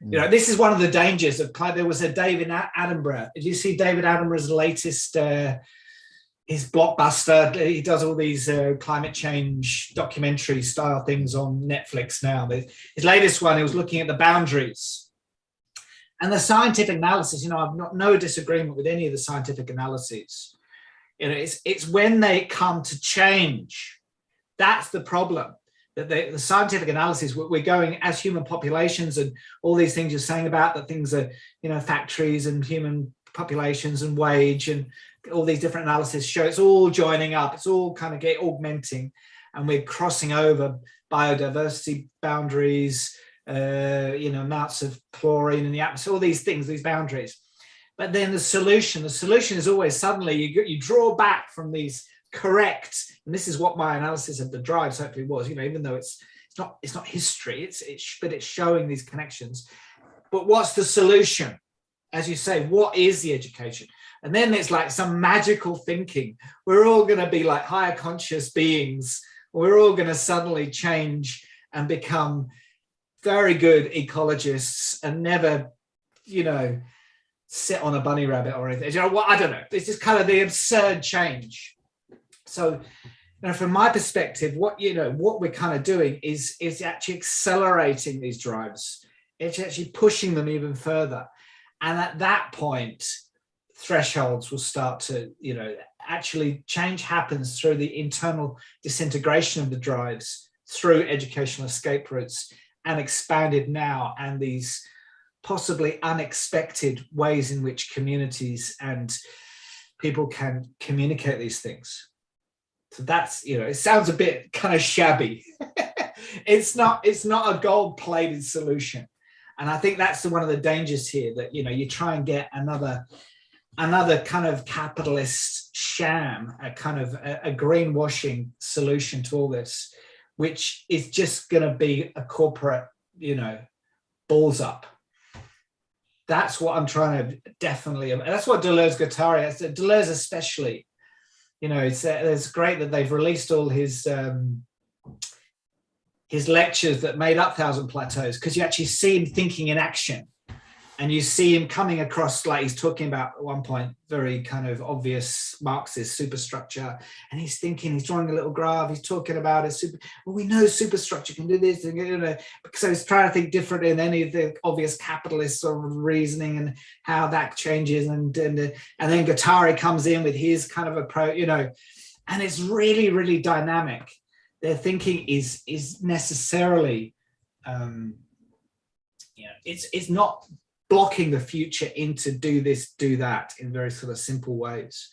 this is one of the dangers of, there was a David Attenborough. Did you see David Attenborough's latest his blockbuster. He does all these climate change documentary style things on Netflix now. His latest one, he was looking at the boundaries and the scientific analysis. You know, I've got no disagreement with any of the scientific analyses. You know, it's when they come to change, that's the problem. That the scientific analysis, we're going as human populations and all these things you're saying about that things are, you know, factories and human populations and wage and all these different analyses show it's all joining up, it's all kind of augmenting, and we're crossing over biodiversity boundaries, you know, amounts of chlorine in the atmosphere, all these things, these boundaries. But then the solution is always suddenly you draw back from these correct, and this is what my analysis of the drives hopefully was, you know, even though it's not history, but it's showing these connections. But what's the solution? As you say, what is the education? And then it's like some magical thinking. We're all going to be like higher conscious beings. We're all going to suddenly change and become very good ecologists and never, you know, sit on a bunny rabbit or anything. You know what? I don't know. It's just kind of the absurd change. So, you know, from my perspective, what we're kind of doing is actually accelerating these drives. It's actually pushing them even further. And at that point, thresholds will start to, you know, actually change happens through the internal disintegration of the drives, through educational escape routes, and expanded now, and these possibly unexpected ways in which communities and people can communicate these things. So that's, you know, it sounds a bit kind of shabby. It's not a gold-plated solution. And I think that's one of the dangers here, that, you know, you try and get another kind of capitalist sham, a kind of a greenwashing solution to all this, which is just going to be a corporate, you know, balls up. That's what I'm trying to definitely, and that's what Deleuze-Guattari, Deleuze especially, you know, it's great that they've released all his lectures that made up Thousand Plateaus, because you actually see him thinking in action, and you see him coming across, like he's talking about at one point, very kind of obvious Marxist superstructure, and he's drawing a little graph, he's talking about we know superstructure can do this, and, you know, so he's trying to think different in any of the obvious capitalist sort of reasoning and how that changes, and then Guattari comes in with his kind of approach, you know, and it's really, really dynamic. Their thinking is necessarily, you know, it's not blocking the future into do this, do that in very sort of simple ways,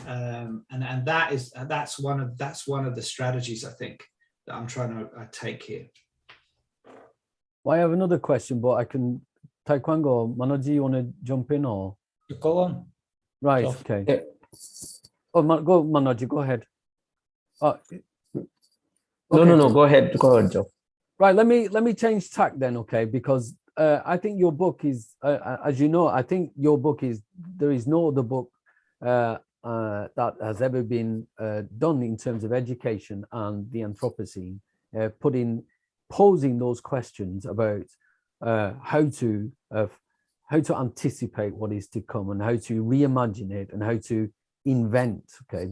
and that's one of the strategies I think that I'm trying to take here. Well, I have another question, but I can Taekwondo. Manoj, you want to jump in or Go on. right? Go. Okay. Yeah. Oh, go Manoj, go ahead. No, go ahead, Joe. Right, let me change tack then, okay? Because I think your book is, as you know, I think your book is, there is no other book that has ever been done in terms of education and the Anthropocene, posing those questions about how to anticipate what is to come and how to reimagine it and how to invent. Okay,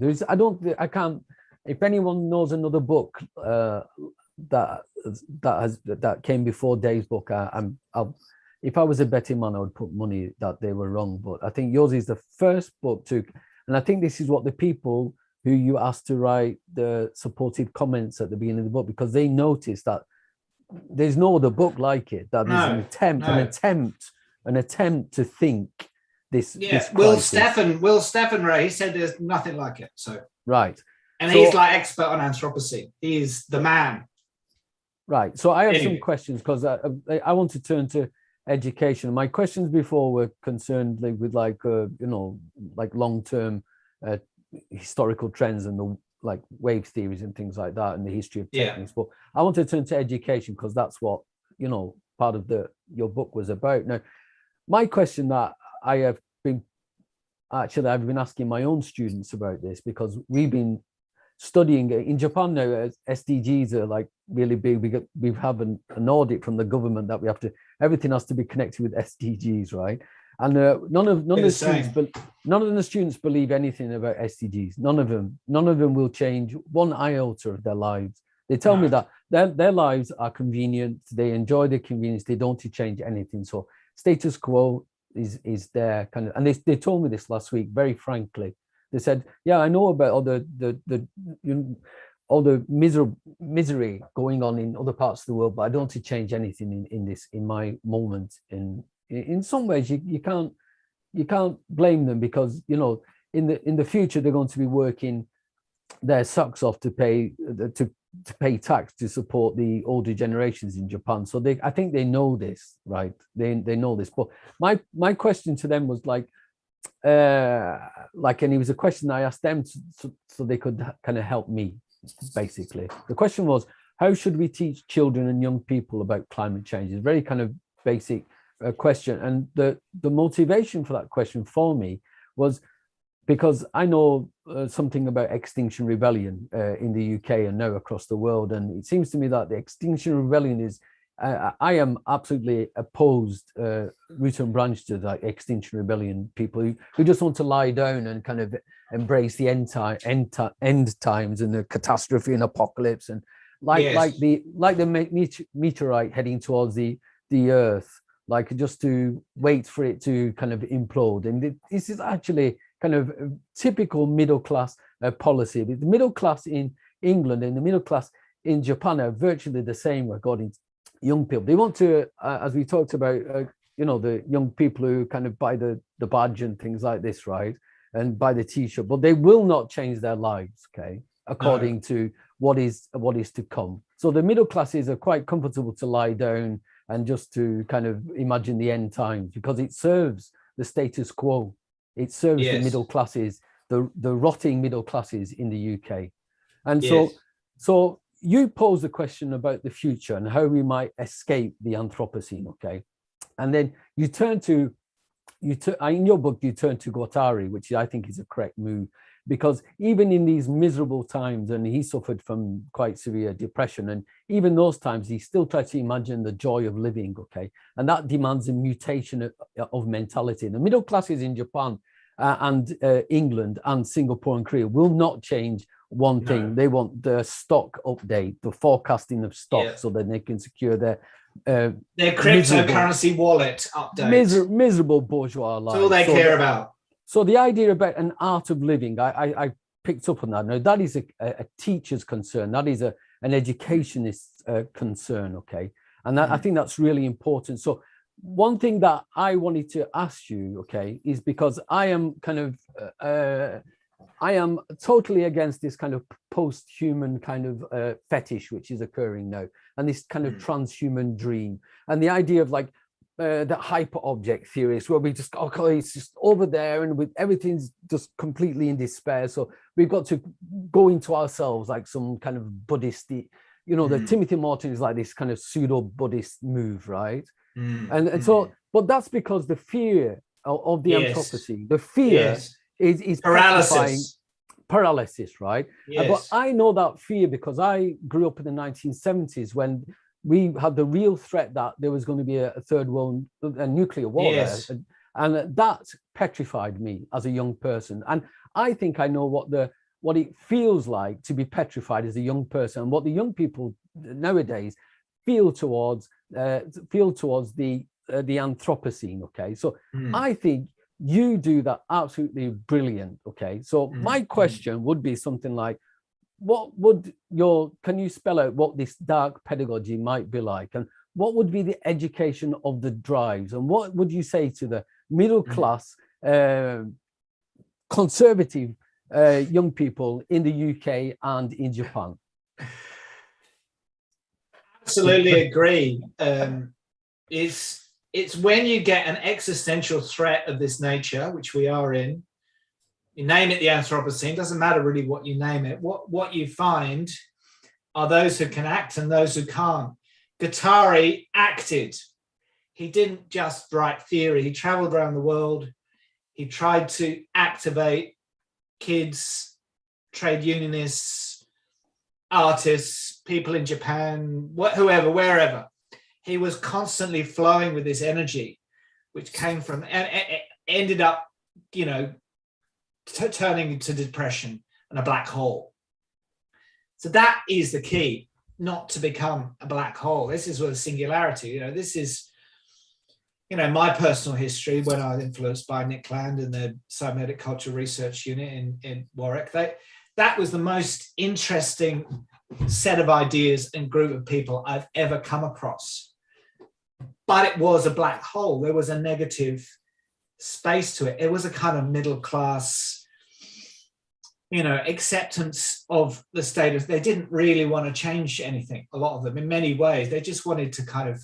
I can't. If anyone knows another book that came before Dave's book, if I was a betting man, I would put money that they were wrong. But I think yours is the first book to, and I think this is what the people who you asked to write the supportive comments at the beginning of the book, because they noticed that there's no other book like it. That there's an attempt to think this. Yeah, this Will crisis. Steffen Ray, he said there's nothing like it. So right. And he's like expert on Anthropocene. He's the man. Right. So I have some questions, because I want to turn to education. My questions before were concerned with like long-term historical trends and the like wave theories and things like that and the history of techniques. But I want to turn to education because that's what, part of your book was about. Now, my question that I've been asking my own students about this, because we've been studying in Japan now, SDGs are like really big. We have an audit from the government that everything has to be connected with SDGs, right? And none of We're the the students, same. but none of the students believe anything about SDGs. None of them. None of them will change one iota of their lives. They tell me that their lives are convenient. They enjoy the convenience. They don't change anything. So status quo is their kind of, and they told me this last week very frankly. They said, "Yeah, I know about all all the misery going on in other parts of the world, but I don't change anything in my moment." In some ways, you can't blame them, because in the future they're going to be working their socks off to pay tax to support the older generations in Japan. So I think they know this, right? They know this. But my question to them was and it was a question I asked them so they could kind of help me. Basically, the question was, how should we teach children and young people about climate change? It's a very kind of basic question, and the motivation for that question for me was because I know something about Extinction Rebellion in the UK and now across the world, and it seems to me that the Extinction Rebellion is I am absolutely opposed root and branch to the Extinction Rebellion people who just want to lie down and kind of embrace the end times and the catastrophe and apocalypse, and like the meteorite heading towards the earth, like just to wait for it to kind of implode. And this is actually kind of typical middle class policy. The middle class in England and the middle class in Japan are virtually the same regarding young people. They want to, as we talked about, the young people who kind of buy the badge and things like this, right? And buy the T-shirt, but they will not change their lives, okay, according to what is to come. So the middle classes are quite comfortable to lie down and just to kind of imagine the end times, because it serves the status quo. It serves the middle classes, the rotting middle classes in the UK. And so you pose a question about the future and how we might escape the Anthropocene, okay? And then in your book, you turn to Guattari, which I think is a correct move, because even in these miserable times, and he suffered from quite severe depression, and even those times, he still tried to imagine the joy of living, okay? And that demands a mutation of mentality. The middle classes in Japan and England and Singapore and Korea will not change one thing. They want the stock update, the forecasting of stock, so that they can secure their cryptocurrency wallet update. Miserable bourgeois life. That's all they care about. So the idea about an art of living, I picked up on that. Now, that is a teacher's concern. That is an educationist's concern, okay? And I think that's really important. So one thing that I wanted to ask you, okay, is because I am kind of, I am totally against this kind of post-human kind of fetish which is occurring now, and this kind of transhuman dream, and the idea of like that hyper object theories where we just, okay, it's just over there and everything's just completely in despair. So we've got to go into ourselves like some kind of Buddhist, the Timothy Morton is like this kind of pseudo Buddhist move, right? And so, but that's because the fear of the Anthropocene, the fear is paralysis, right? But I know that fear because I grew up in the 1970s when we had the real threat that there was going to be a third world, a nuclear war there. And that petrified me as a young person. And I think I know what it feels like to be petrified as a young person, and what the young people nowadays feel towards the Anthropocene, okay? So I think you do that absolutely brilliant, okay? So my question would be something like, can you spell out what this dark pedagogy might be like, and what would be the education of the drives, and what would you say to the middle class conservative young people in the UK and in Japan? Absolutely agree. It's when you get an existential threat of this nature, which we are in, you name it the Anthropocene, doesn't matter really what you name it. What you find are those who can act and those who can't. Guattari acted. He didn't just write theory. He traveled around the world. He tried to activate kids, trade unionists, artists, people in Japan, whoever, wherever. He was constantly flowing with this energy, which came from and ended up, you know, turning into depression and a black hole. So that is the key, not to become a black hole. This is where the singularity, you know, this is, you know, my personal history when I was influenced by Nick Land and the Cybernetic Culture Research Unit in Warwick. That was the most interesting set of ideas and group of people I've ever come across. But it was a black hole. There was a negative space to it. It was a kind of middle class, you know, acceptance of the status. They didn't really want to change anything, a lot of them, in many ways. They just wanted to kind of,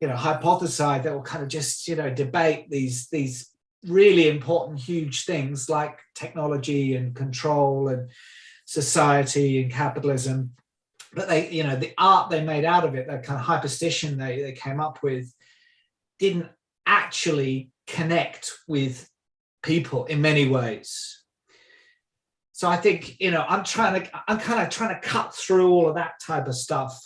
you know, hypothesize, that will kind of just, you know, debate these really important, huge things like technology and control and society and capitalism. But they, you know, the art they made out of it, that kind of hyperstition they came up with, didn't actually connect with people in many ways. So I think, you know, I'm kind of trying to cut through all of that type of stuff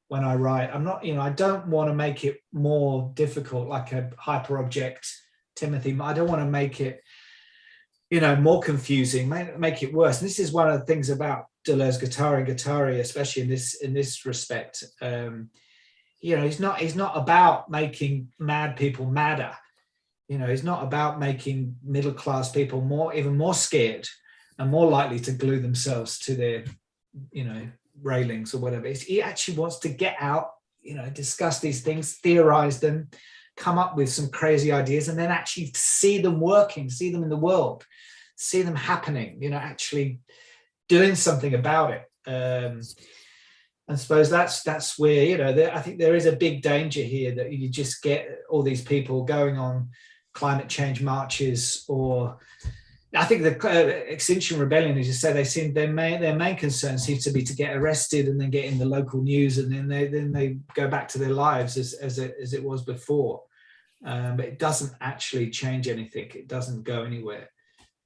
when I write. I'm not, you know, I don't want to make it more difficult like a hyperobject Timothy. I don't want to make it, you know, more confusing, make it worse. And this is one of the things about Deleuze-Guattari, especially in this respect. You know, he's not about making mad people madder. You know, he's not about making middle class people even more scared and more likely to glue themselves to their, you know, railings or whatever. He actually wants to get out, you know, discuss these things, theorize them, come up with some crazy ideas, and then actually see them working, see them in the world, see them happening, you know, actually doing something about it. I suppose that's where, you know, I think there is a big danger here that you just get all these people going on climate change marches, or I think the Extinction Rebellion, as you say, their main concern seems to be to get arrested and then get in the local news, and then they go back to their lives as it was before. But it doesn't actually change anything. It doesn't go anywhere.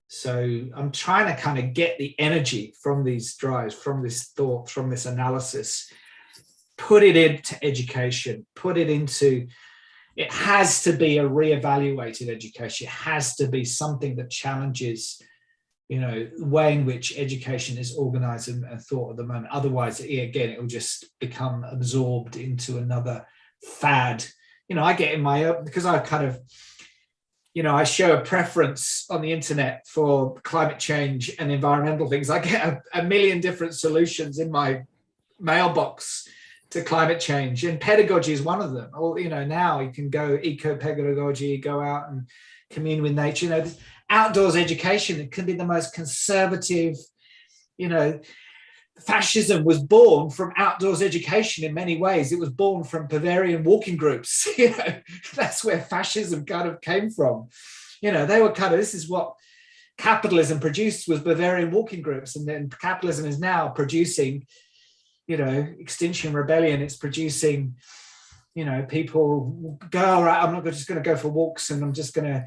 So I'm trying to kind of get the energy from these drives, from this thought, from this analysis, put it into education, put it into, it has to be a reevaluated education. It has to be something that challenges, you know, the way in which education is organized and thought at the moment. Otherwise, again, it will just become absorbed into another fad. You know, I get in my own, because I kind of, you know, I show a preference on the internet for climate change and environmental things. I get a million different solutions in my mailbox to climate change, and pedagogy is one of them. Or, you know, now you can go eco-pedagogy, go out and commune with nature. You know, outdoors education, it can be the most conservative, you know, fascism was born from outdoors education in many ways. It was born from Bavarian walking groups. You know, that's where fascism kind of came from. You know, they were kind of, this is what capitalism produced, was Bavarian walking groups. And then capitalism is now producing, you know, Extinction Rebellion. It's producing, you know, people go, all right, I'm not just going to go for walks, and I'm just going to,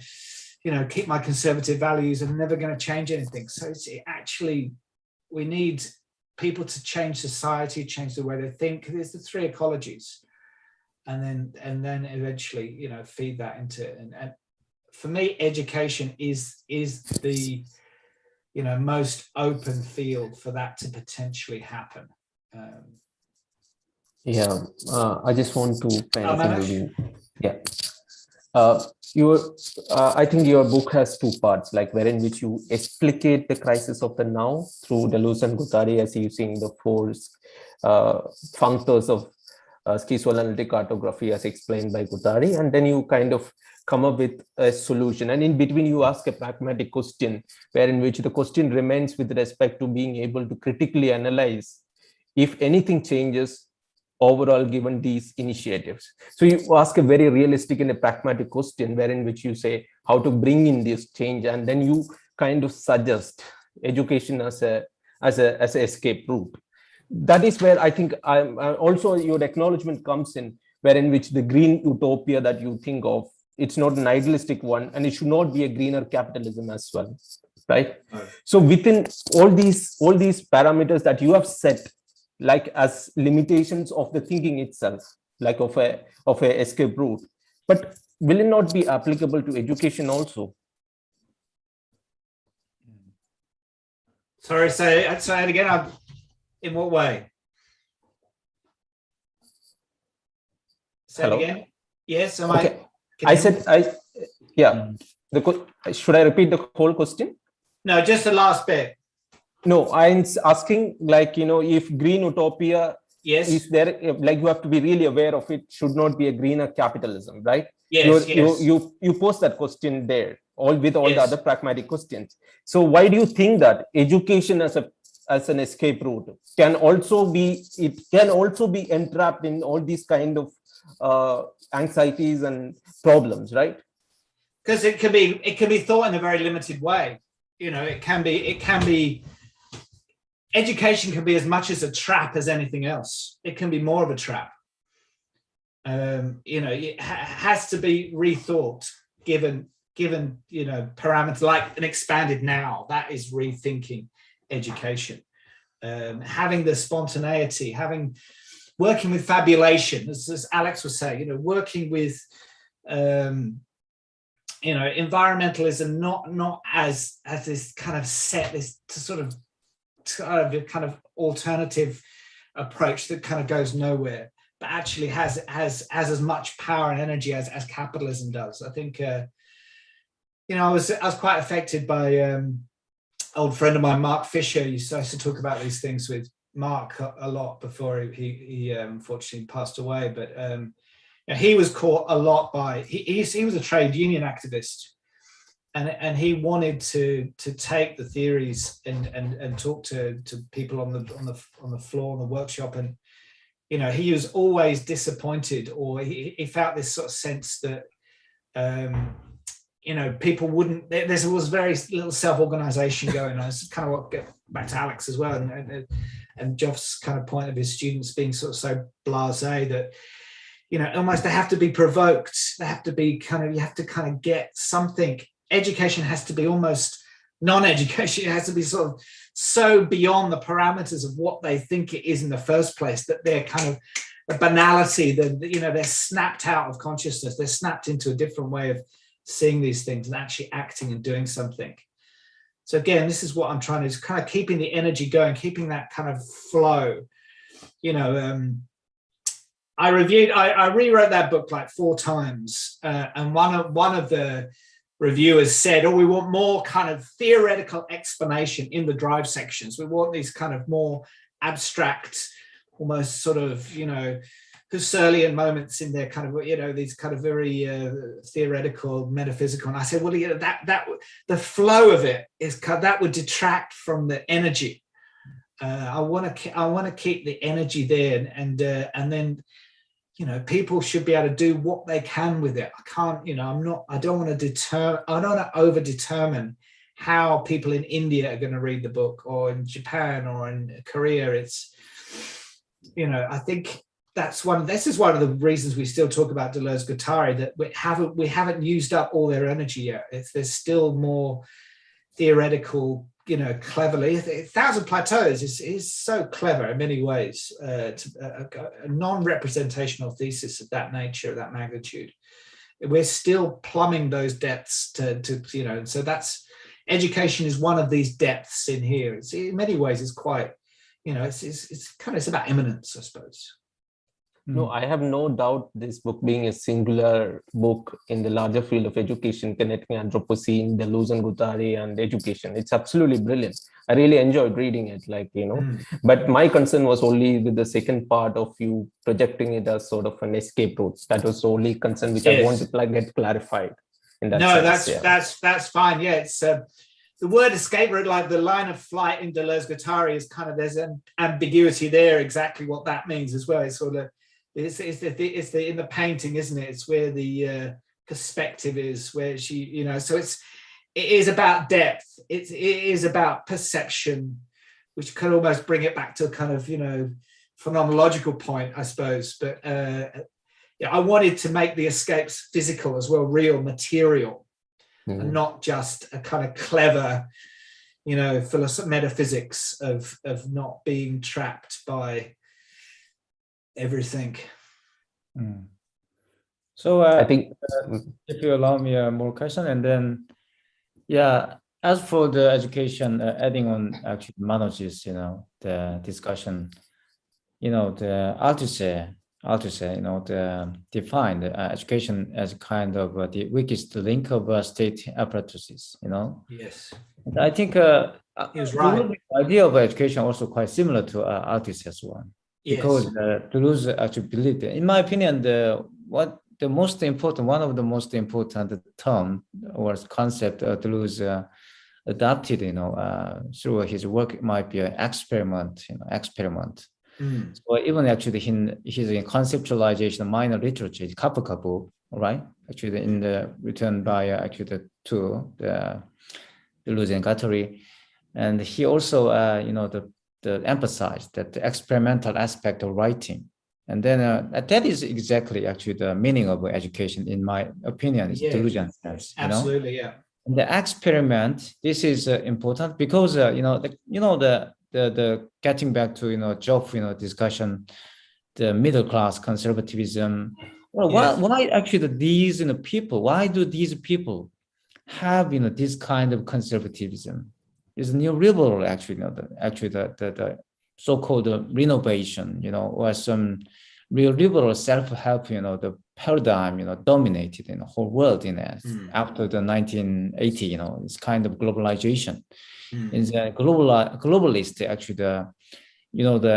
you know, keep my conservative values, and I'm never going to change anything. So it's actually, we need people to change society, change the way they think. There's the three ecologies, and then eventually, you know, feed that into. And for me, education is the, you know, most open field for that to potentially happen. I just want to kind of I think your book has two parts, like wherein which you explicate the crisis of the now through Deleuze and Guattari, as you see in the four functors of schizoanalytic cartography as explained by Guattari, and then you kind of come up with a solution, and in between you ask a pragmatic question, wherein which the question remains with respect to being able to critically analyze if anything changes overall given these initiatives. So you ask a very realistic and a pragmatic question, wherein which you say how to bring in this change, and then you kind of suggest education as a escape route. That is where I think also your acknowledgement comes in, wherein which the green utopia that you think of, it's not an idealistic one, and it should not be a greener capitalism as well, right? So within all these parameters that you have set, like as limitations of the thinking itself, like of a escape route, but will it not be applicable to education also? Sorry, say it again. In what way? Say Hello? it again. Yes, Okay. Should I repeat the whole question? No, just the last bit. No, I'm asking, like, if green utopia, Yes. is there, like, you have to be really aware of it, should not be a greener capitalism, right? Yes, You post that question there, with all the Yes. other pragmatic questions. So why do you think that education as an escape route can also be entrapped in all these kind of anxieties and problems, right? Because it can be thought in a very limited way. It can be education can be as much as a trap as anything else. It can be more of a trap. It has to be rethought, given parameters like an expanded now. That is rethinking education. Having the spontaneity, working with fabulation, as Alex was saying, working with environmentalism not as this kind of set, this sort of alternative approach that kind of goes nowhere, but actually has as much power and energy as capitalism does. I think I was quite affected by old friend of mine, Mark Fisher. I used to talk about these things with Mark a lot before he unfortunately passed away. But he was caught a lot by he was a trade union activist, and he wanted to take the theories and talk to people on the floor in the workshop, and he was always disappointed, or he felt this sort of sense that people wouldn't. There was very little self-organization going on. It's kind of what get back to Alex as well, and Geoff's kind of point of his students being sort of so blasé that almost they have to be provoked. They have to be you have to kind of get something. Education has to be almost non-education. It has to be sort of so beyond the parameters of what they think it is in the first place that they're kind of a banality. That they're snapped out of consciousness. They're snapped into a different way of seeing these things and actually acting and doing something. So again, this is what I'm trying to, is kind of keeping the energy going, keeping that kind of flow. I rewrote that book like 4 times, and one of the reviewers said, we want more kind of theoretical explanation in the drive sections. We want these kind of more abstract, almost sort of Husserlian moments in there, kind of these kind of very theoretical, metaphysical. And I said, well, that the flow of it is that would detract from the energy. I want to keep the energy there, and then people should be able to do what they can with it. I can't, I don't want to over determine how people in India are going to read the book, or in Japan, or in Korea. It's, I think this is one of the reasons we still talk about Deleuze-Guattari, that we haven't used up all their energy yet. There's still more theoretical, cleverly. 1,000 Plateaus is so clever in many ways, a non-representational thesis of that nature, that magnitude. We're still plumbing those depths so that's, education is one of these depths in here. It's in many ways, it's quite, it's about immanence, I suppose. No, I have no doubt this book being a singular book in the larger field of education, connecting Anthropocene, Deleuze and Guattari, and education. It's absolutely brilliant. I really enjoyed reading it, but my concern was only with the second part of you projecting it as sort of an escape route. That was the only concern which I want to get clarified in that sense. That's fine. Yeah, it's the word escape route, like the line of flight in Deleuze-Guattari, is kind of, there's an ambiguity there, exactly what that means as well. It's sort of, it's in the painting, isn't it? It's where the perspective is, where she, so it is about depth. It is about perception, which could almost bring it back to a kind of, phenomenological point, I suppose. But I wanted to make the escapes physical as well, real, material, and not just a kind of clever, metaphysics of not being trapped by everything. So I think if you allow me more question, and then yeah, as for the education, adding on actually Manoj's, the discussion, the Althusser, the define the education as kind of the weakest link of state apparatuses, Yes. And I think He was right. the idea of education also quite similar to Althusser's one, because Yes. Deleuze actually believed, in my opinion, one of the most important term or concept Deleuze adapted, through his work might be an experiment, experiment. So even actually his conceptualization of minor literature is Kafka book, right? Actually, in the written by actually the Deleuze and Guattari, and he also the emphasized that the experimental aspect of writing, and then that is exactly actually the meaning of education, in my opinion, is Deleuzean sense. Absolutely, yeah. And the experiment, this is important because the getting back to Job discussion, the middle class conservatism. Well, why actually these people? Why do these people have this kind of conservatism? Is neoliberal actually the so-called renovation, or some real liberal self-help, the paradigm, dominated in the whole world after the 1980, it's kind of globalization. In the globalist, actually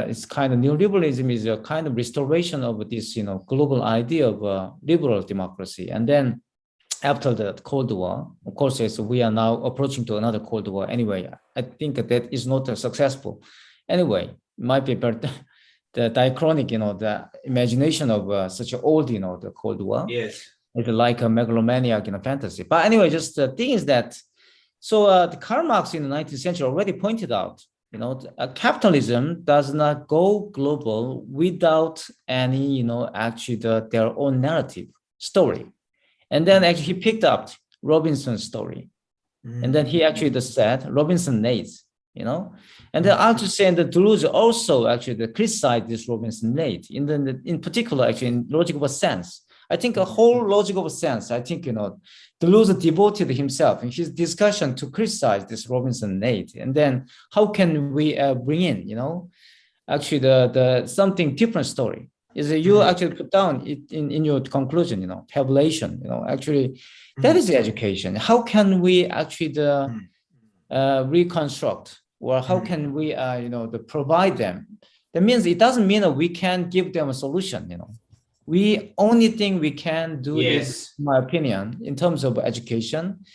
it's kind of neoliberalism is a kind of restoration of this, global idea of liberal democracy. And then after the Cold War, of course, we are now approaching to another Cold War. Anyway, I think that is not successful. Anyway, it might be better. The diachronic, the imagination of such an old, the Cold War. Yes. It's like a megalomaniac fantasy. But anyway, just the thing is that, so the Karl Marx in the 19th century already pointed out, capitalism does not go global without any, actually their own narrative story. And then actually he picked up Robinson's story. And then he actually said, Robinson needs, and then Althusser and Deleuze also actually criticized this Robinson need in particular, actually in logic of a sense. I think a whole logic of a sense, I think, Deleuze devoted himself in his discussion to criticize this Robinson need. And then how can we bring in, actually the something different story? Is you actually put down it in your conclusion, tabulation, actually that is the education. How can we actually reconstruct, or how can we provide them? That means it doesn't mean that we can give them a solution. We only thing we can do is, in my opinion, in terms of education,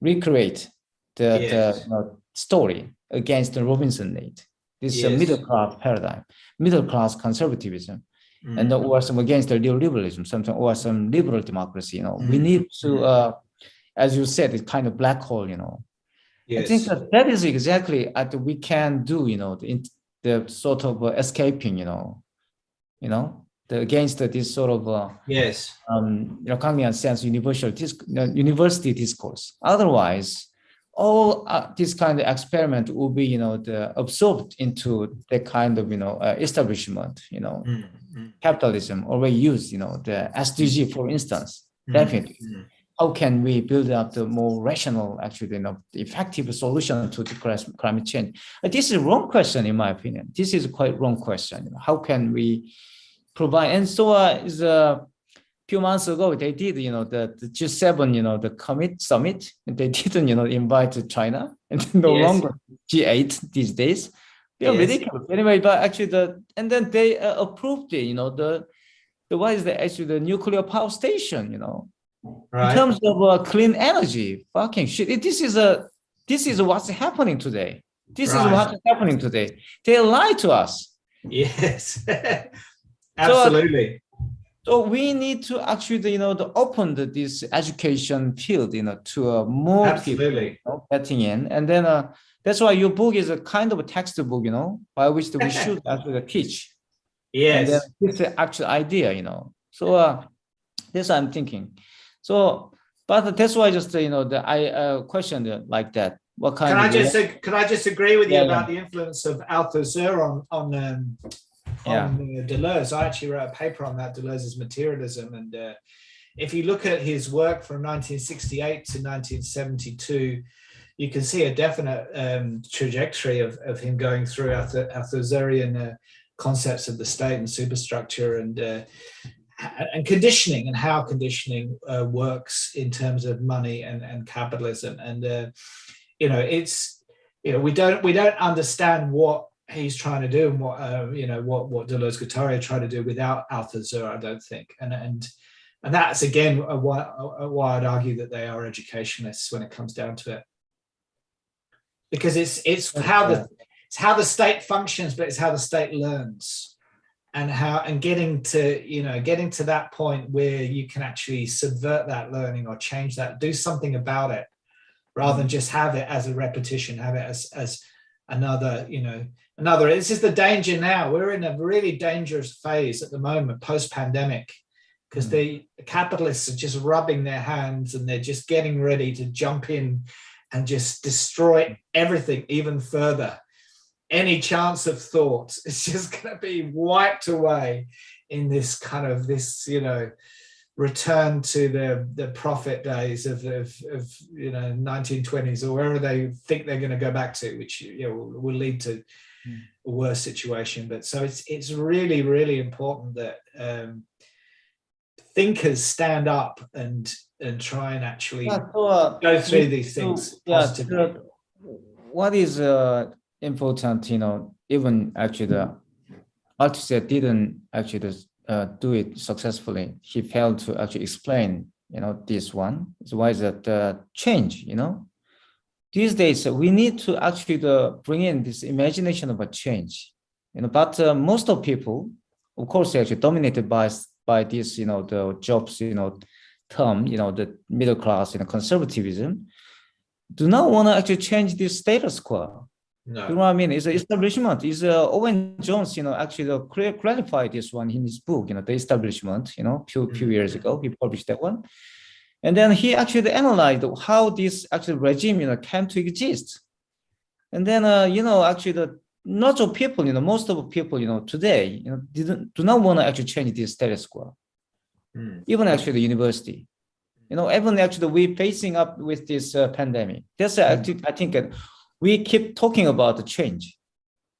recreate the story against the Robinson need. This is a middle class paradigm, middle class conservatism, and or some against the neoliberalism, something or some liberal democracy. We need to, as you said, it's kind of black hole. I think that is exactly what we can do. The sort of escaping. Against this sort of Kangian sense university discourse. Otherwise, all this kind of experiment will be absorbed into the kind of establishment, capitalism already used, the SDG, for instance. Definitely. How can we build up the more rational, actually, effective solution to the climate change? This is a wrong question, in my opinion. This is a quite wrong question. How can we provide? And so is a few months ago, they did, the G7, the summit, and they didn't, invite China, and no longer G8 these days. They're ridiculous. Anyway, but actually and then they approved it, what is the nuclear power station, Right. In terms of clean energy. Fucking shit. This is what's happening today. This is what's happening today. They lie to us. Yes. Absolutely. So we need to actually, open this education field, to more people getting in. And then that's why your book is a kind of a textbook, by which we should actually teach. Yes. And then it's the actual idea, So this I'm thinking. So, but that's why just, I questioned like that. What kind Can I just agree with you about the influence of Althusser on Deleuze? I actually wrote a paper on that, Deleuze's materialism, and if you look at his work from 1968 to 1972, you can see a definite trajectory of him going through Arthurian concepts of the state and superstructure and conditioning, and how conditioning works in terms of money and capitalism. And it's we don't understand what he's trying to do and what what Deleuze-Guattari tried to do without Althusser, I don't think. And that's again why I'd argue that they are educationalists when it comes down to it, because it's how the state functions, but it's how the state learns, and getting to that point where you can actually subvert that learning or change that, do something about it, rather than just have it as a repetition, have it as another. This is the danger now. We're in a really dangerous phase at the moment, post-pandemic, because the capitalists are just rubbing their hands and they're just getting ready to jump in and just destroy everything even further. Any chance of thought is just going to be wiped away in this return to the profit days of 1920s, or wherever they think they're going to go back to, which will lead to a worse situation. But so it's really, really important that thinkers stand up and try and actually go through these things positively. What is important, even actually the Althusser didn't actually do it successfully. He failed to actually explain, this one. So why is that change, These days, we need to actually bring in this imagination of a change, but most of people, of course, are actually dominated by this, the jobs, term, the middle class, conservatism, do not want to actually change this status quo. No. You know what I mean? It's an establishment. Owen Jones, actually clarified this one in his book, The Establishment, few years ago, he published that one. And then he actually analyzed how this actual regime, came to exist. And then, actually lots of people, most of the people, today, do not want to actually change this status quo. Even actually the university, even actually we facing up with this pandemic. That's I think we keep talking about the change,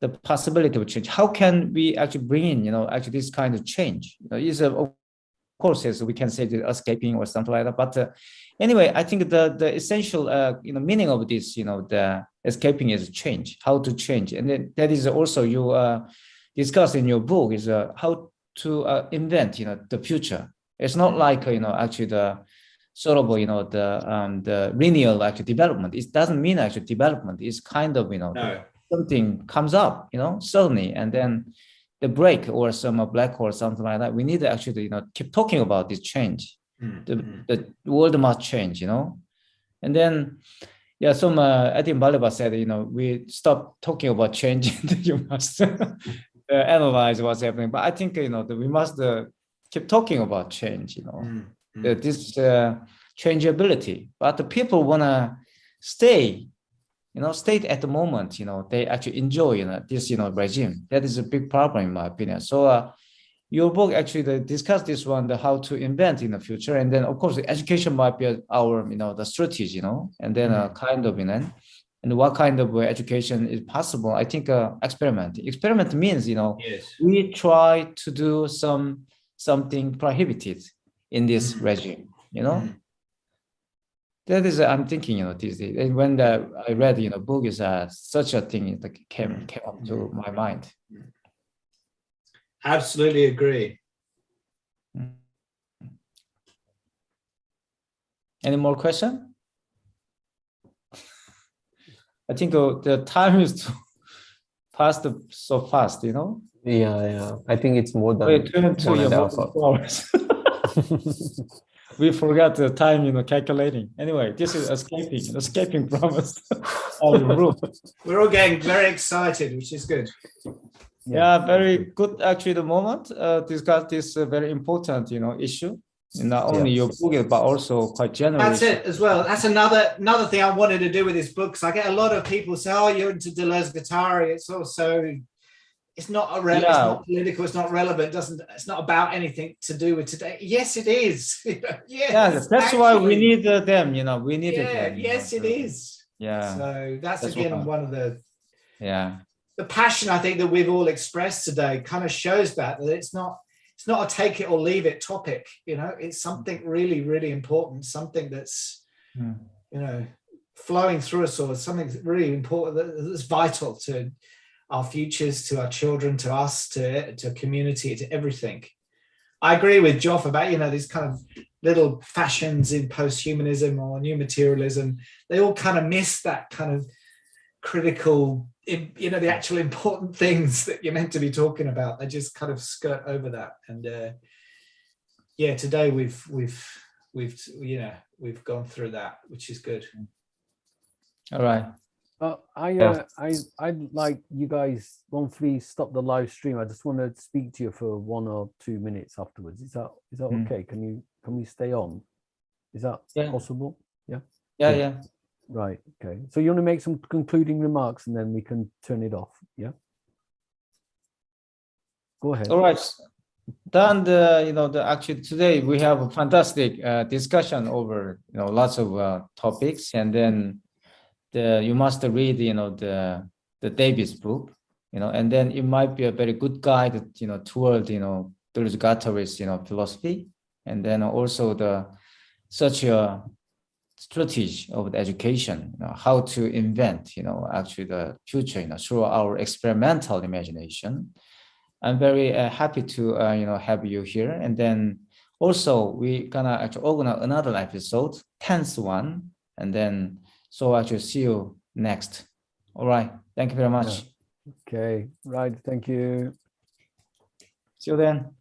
the possibility of change. How can we actually bring in, actually this kind of change? Is of course, as we can say, the escaping or something like that. But anyway, I think the essential, meaning of this, the escaping is change. How to change, and then that is also you discuss in your book is how to invent, the future. It's not like actually the sort of the linear actual development. It doesn't mean actual development. It's kind of No. something comes up suddenly, and then the break or some black hole or something like that. We need to actually keep talking about this change. The world must change, and then some Edim Baliba said we stop talking about change. You must analyze what's happening. But I think that we must keep talking about change. This changeability, but the people want to stay at the moment, they actually enjoy this regime. That is a big problem in my opinion. So your book actually discuss this one, the how to invent in the future, and then of course the education might be our the strategy, and then kind of and what kind of education is possible. I think experiment means Yes. we try to do something prohibited in this regime, That is, I'm thinking, these days. And when I read, book is such a thing that came up to my mind. Absolutely agree. Any more question? I think the time is passed so fast, Yeah. I think it's more than Wait, 1.5 hours. We forgot the time, calculating. Anyway, this is escaping from us. We're all getting very excited, which is good. Yeah, very good. Actually, the moment discuss this very important, issue. Not only your book, but also quite general. That's it as well. That's another thing I wanted to do with this book, because I get a lot of people say, "Oh, you're into Deleuze-Guattari." It's also, it's not it's not political, it's not relevant, it's not about anything to do with today. Yes, it is. Yes, yeah, that's why we need them, we need them. Yes, it is. Yeah. So that's again one of the passion I think that we've all expressed today kind of shows that it's not a take it or leave it topic. It's something really, really important, something that's flowing through us, or something really important that's vital to our futures, to our children, to us, to community, to everything. I agree with Joff about these kind of little fashions in post-humanism or new materialism. They all kind of miss that kind of critical, the actual important things that you're meant to be talking about. They just kind of skirt over that. And today we've gone through that, which is good. All right. I'd like you guys, once we stop the live stream, I just want to speak to you for 1 or 2 minutes afterwards. Is that okay? Can we stay on? Is that possible? Yeah. Right. Okay. So you want to make some concluding remarks and then we can turn it off. Yeah. Go ahead. All right. Then actually today we have a fantastic discussion over lots of topics, and then you must read the Davis book, and then it might be a very good guide toward Deleuze Guattari's philosophy, and then also such a strategy of the education, how to invent actually the future through our experimental imagination. I'm very happy to have you here, and then also we gonna actually organize another episode, 10th one, and then so actually see you next. All right, thank you very much. Okay, right, thank you. See you then.